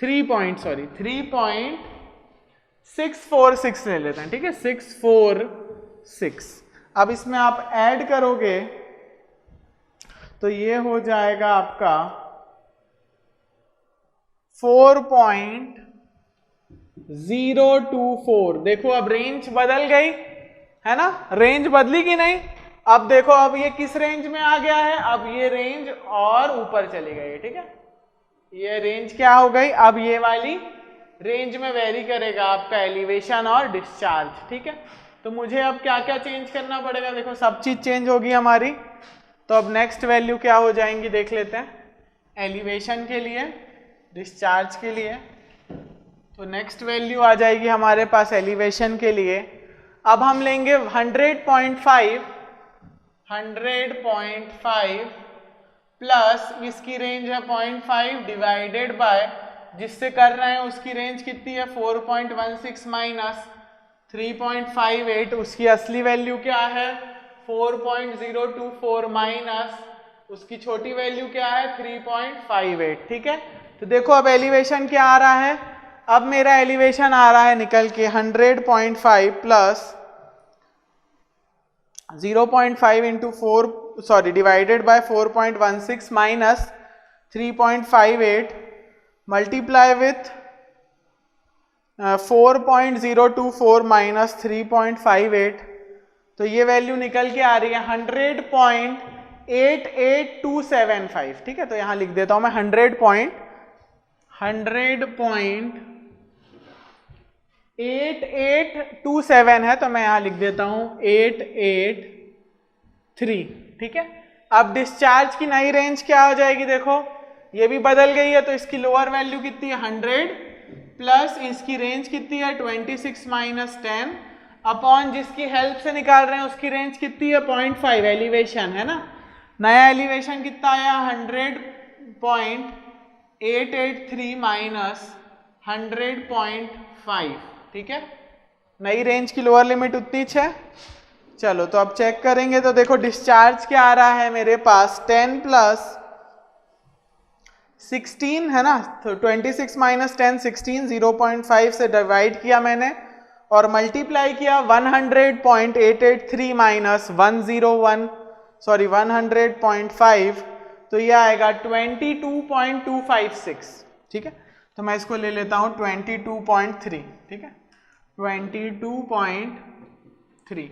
[SPEAKER 1] 3.646 ले लेते हैं, ठीक है, 646। अब इसमें आप ऐड करोगे तो ये हो जाएगा आपका 4.024। देखो अब रेंज बदल गई है ना, रेंज बदली कि नहीं। अब देखो अब ये किस रेंज में आ गया है, अब ये रेंज और ऊपर चली गई, ठीक है। ये रेंज क्या हो गई, अब ये वाली रेंज में वेरी करेगा आपका एलिवेशन और डिस्चार्ज, ठीक है। तो मुझे अब क्या क्या चेंज करना पड़ेगा, देखो सब चीज चेंज होगी हमारी। तो अब नेक्स्ट वैल्यू क्या हो जाएंगी देख लेते हैं, एलिवेशन के लिए, डिस्चार्ज के लिए। तो नेक्स्ट वैल्यू आ जाएगी हमारे पास एलिवेशन के लिए। अब हम लेंगे 100.5 प्लस इसकी रेंज है 0.5 डिवाइडेड बाय, जिससे कर रहे हैं उसकी रेंज कितनी है 4.16 माइनस 3.58, उसकी असली वैल्यू क्या है 4.024 माइनस उसकी छोटी वैल्यू क्या है 3.58, ठीक है। तो देखो अब एलिवेशन क्या आ रहा है, अब मेरा एलिवेशन आ रहा है निकल के 100.5 plus 0.5 into 4 divided by 4.16 minus 3.58 multiply with 4.024 minus 3.58, तो ये वैल्यू निकल के आ रही है 100.88275, ठीक है। तो यहां लिख देता हूं मैं 100.8827 है, तो मैं यहां लिख देता हूं 883, ठीक है। अब डिस्चार्ज की नई रेंज क्या हो जाएगी, देखो ये भी बदल गई है, तो इसकी लोअर वैल्यू कितनी है 100 प्लस इसकी रेंज कितनी है 26 माइनस 10 अपॉन जिसकी हेल्प से निकाल रहे हैं उसकी रेंज कितनी है 0.5, एलिवेशन है ना। नया एलिवेशन कितना आया 100.883 माइनस 100.5, ठीक है। नई रेंज की लोअर लिमिट उतनी है। चलो तो अब चेक करेंगे, तो देखो डिस्चार्ज क्या आ रहा है मेरे पास 10 प्लस 16 है ना, तो 26 माइनस 10 16, 0.5 से डिवाइड किया मैंने और मल्टीप्लाई किया 100.883 माइनस 100.5, तो ये आएगा 22.256, ठीक है। तो मैं इसको ले लेता हूं 22.3, ठीक है, 22.3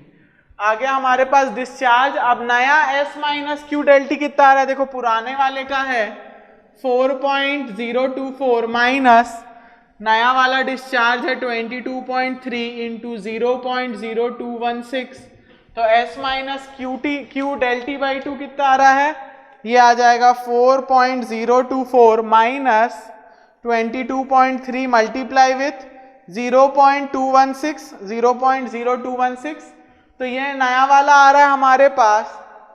[SPEAKER 1] आ गया हमारे पास डिस्चार्ज। अब नया S minus Q del T कितना आ रहा है, देखो पुराने वाले का है 4.024 माइनस नया वाला डिस्चार्ज है 22.3 इंटू 0.0216, तो S minus Q del T by 2 कितना आ रहा है, ये आ जाएगा 4.024 माइनस 22.3 मल्टीप्लाई विथ 0.0216, तो ये नया वाला आ रहा है हमारे पास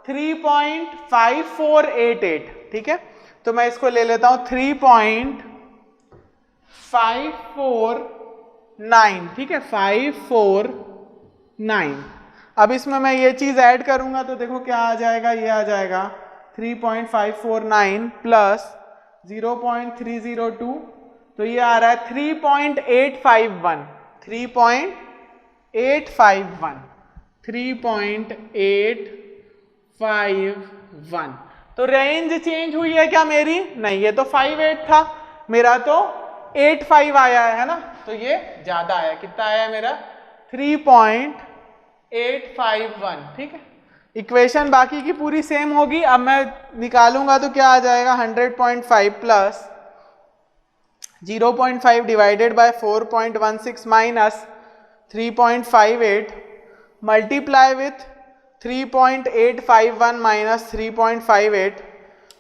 [SPEAKER 1] 3.5488, ठीक है। तो मैं इसको ले लेता हूं 3.549, ठीक है, 549, 9। अब इसमें मैं ये चीज ऐड करूंगा तो देखो क्या आ जाएगा, ये आ जाएगा 3.549 प्लस 0.302, तो ये आ रहा है 3.851 3.851। तो रेंज चेंज हुई है क्या मेरी? नहीं, ये तो 5.8 था, मेरा तो 8.5 आया है ना, तो ये ज्यादा आया। कितना आया मेरा? 3.851। ठीक है, इक्वेशन बाकी की पूरी सेम होगी। अब मैं निकालूंगा तो क्या आ जाएगा, 100.5 plus 0.5 divided by 4.16 minus 3.58 multiply with 3.851 minus 3.58,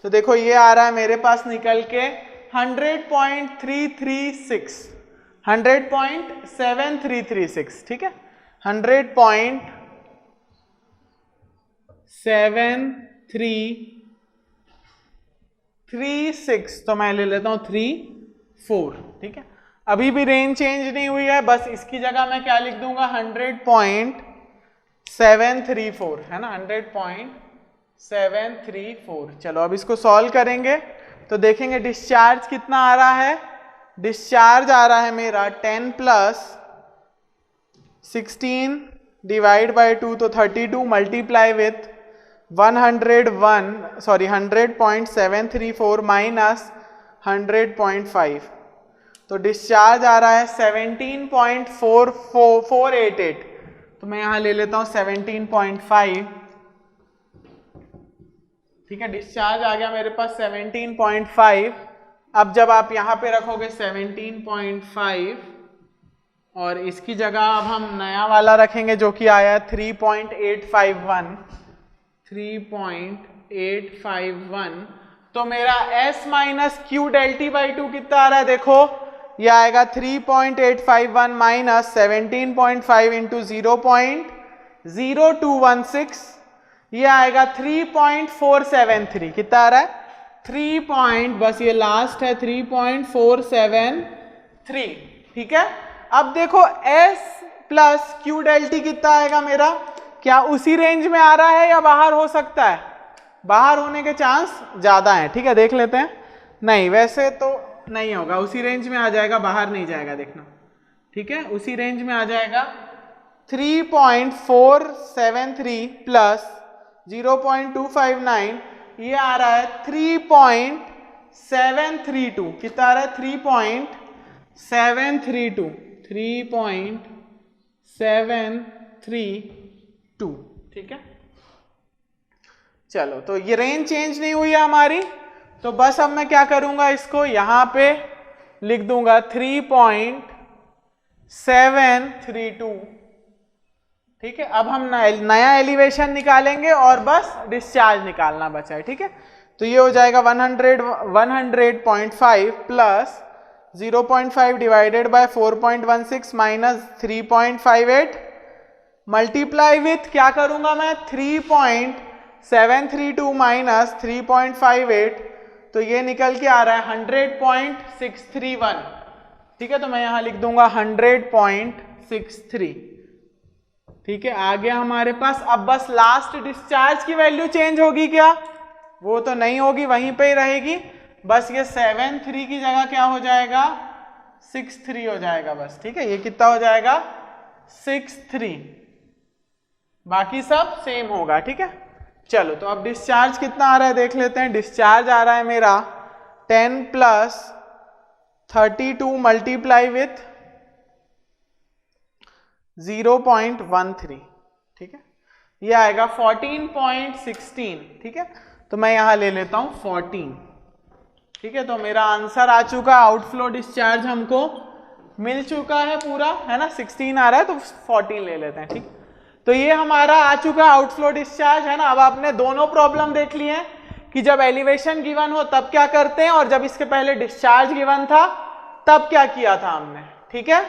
[SPEAKER 1] तो देखो ये आ रहा है मेरे पास निकल के 100.7336। ठीक है, 100.7336, तो मैं ले लेता हूं 34। ठीक है, अभी भी रेंज चेंज नहीं हुई है, बस इसकी जगह मैं क्या लिख दूंगा, 100.734 है ना, 100.734। चलो अब इसको सॉल्व करेंगे तो देखेंगे डिस्चार्ज कितना आ रहा है। डिस्चार्ज आ रहा है मेरा 10 प्लस 16 डिवाइड बाय 2 तो 32 मल्टीप्लाई विथ 100.734 माइनस 100.5, तो डिस्चार्ज आ रहा है 17.4488, तो मैं यहां ले लेता हूं 17.5। ठीक है, डिस्चार्ज आ गया मेरे पास 17.5। अब जब आप यहां पे रखोगे 17.5 और इसकी जगह अब हम नया वाला रखेंगे जो कि आया 3.851, तो मेरा S माइनस क्यू डेल्टी बाई 2 कितना आ रहा है, देखो ये आएगा 3.851 माइनस 17.5 इंटू 0.0216, ये आएगा 3.473। कितना आ रहा है? 3. बस ये लास्ट है 3.473। ठीक है, अब देखो S प्लस क्यू डेल्टी कितना आएगा मेरा, क्या उसी रेंज में आ रहा है या बाहर हो सकता है? बाहर होने के चांस ज्यादा है। ठीक है, देख लेते हैं। नहीं, वैसे तो नहीं होगा, उसी रेंज में आ जाएगा, बाहर नहीं जाएगा, देखना। ठीक है, उसी रेंज में आ जाएगा। 3.473 प्लस 0.259, ये आ रहा है 3.732। कितना आ रहा है? 3.732। ठीक है, चलो तो ये रेंज चेंज नहीं हुई है हमारी, तो बस अब मैं क्या करूंगा, इसको यहां पे लिख दूंगा 3.732। ठीक है, अब हम नया एलिवेशन निकालेंगे और बस डिस्चार्ज निकालना बचा है। ठीक है, तो ये हो जाएगा 100.5 plus 0.5 divided by 4.16 minus 3.58 multiply with क्या करूंगा मैं, 3.732 माइनस 3.58, तो ये निकल के आ रहा है 100.631। ठीक है, तो मैं यहां लिख दूंगा 100.63। ठीक है, आ गया हमारे पास। अब बस लास्ट डिस्चार्ज की वैल्यू चेंज होगी क्या? वो तो नहीं होगी, वहीं पे ही रहेगी। बस ये 73 की जगह क्या हो जाएगा, 63 हो जाएगा बस। ठीक है, ये कितना हो जाएगा, 63। बाकी सब सेम होगा। ठीक है, चलो तो अब डिस्चार्ज कितना आ रहा है देख लेते हैं। डिस्चार्ज आ रहा है मेरा 10 प्लस 32 मल्टीप्लाई विथ 0.13। ठीक है, ये आएगा 14.16। ठीक है, तो मैं यहां ले लेता हूं 14। ठीक है, तो मेरा आंसर आ चुका, आउटफ्लो डिस्चार्ज हमको मिल चुका है पूरा, है ना। 16 आ रहा है तो 14 ले लेते हैं। ठीक, तो ये हमारा आ चुका आउटफ्लो डिस्चार्ज, है ना। अब आपने दोनों प्रॉब्लम देख ली है कि जब एलिवेशन गिवन हो तब क्या करते हैं और जब इसके पहले डिस्चार्ज गिवन था तब क्या किया था हमने। ठीक है,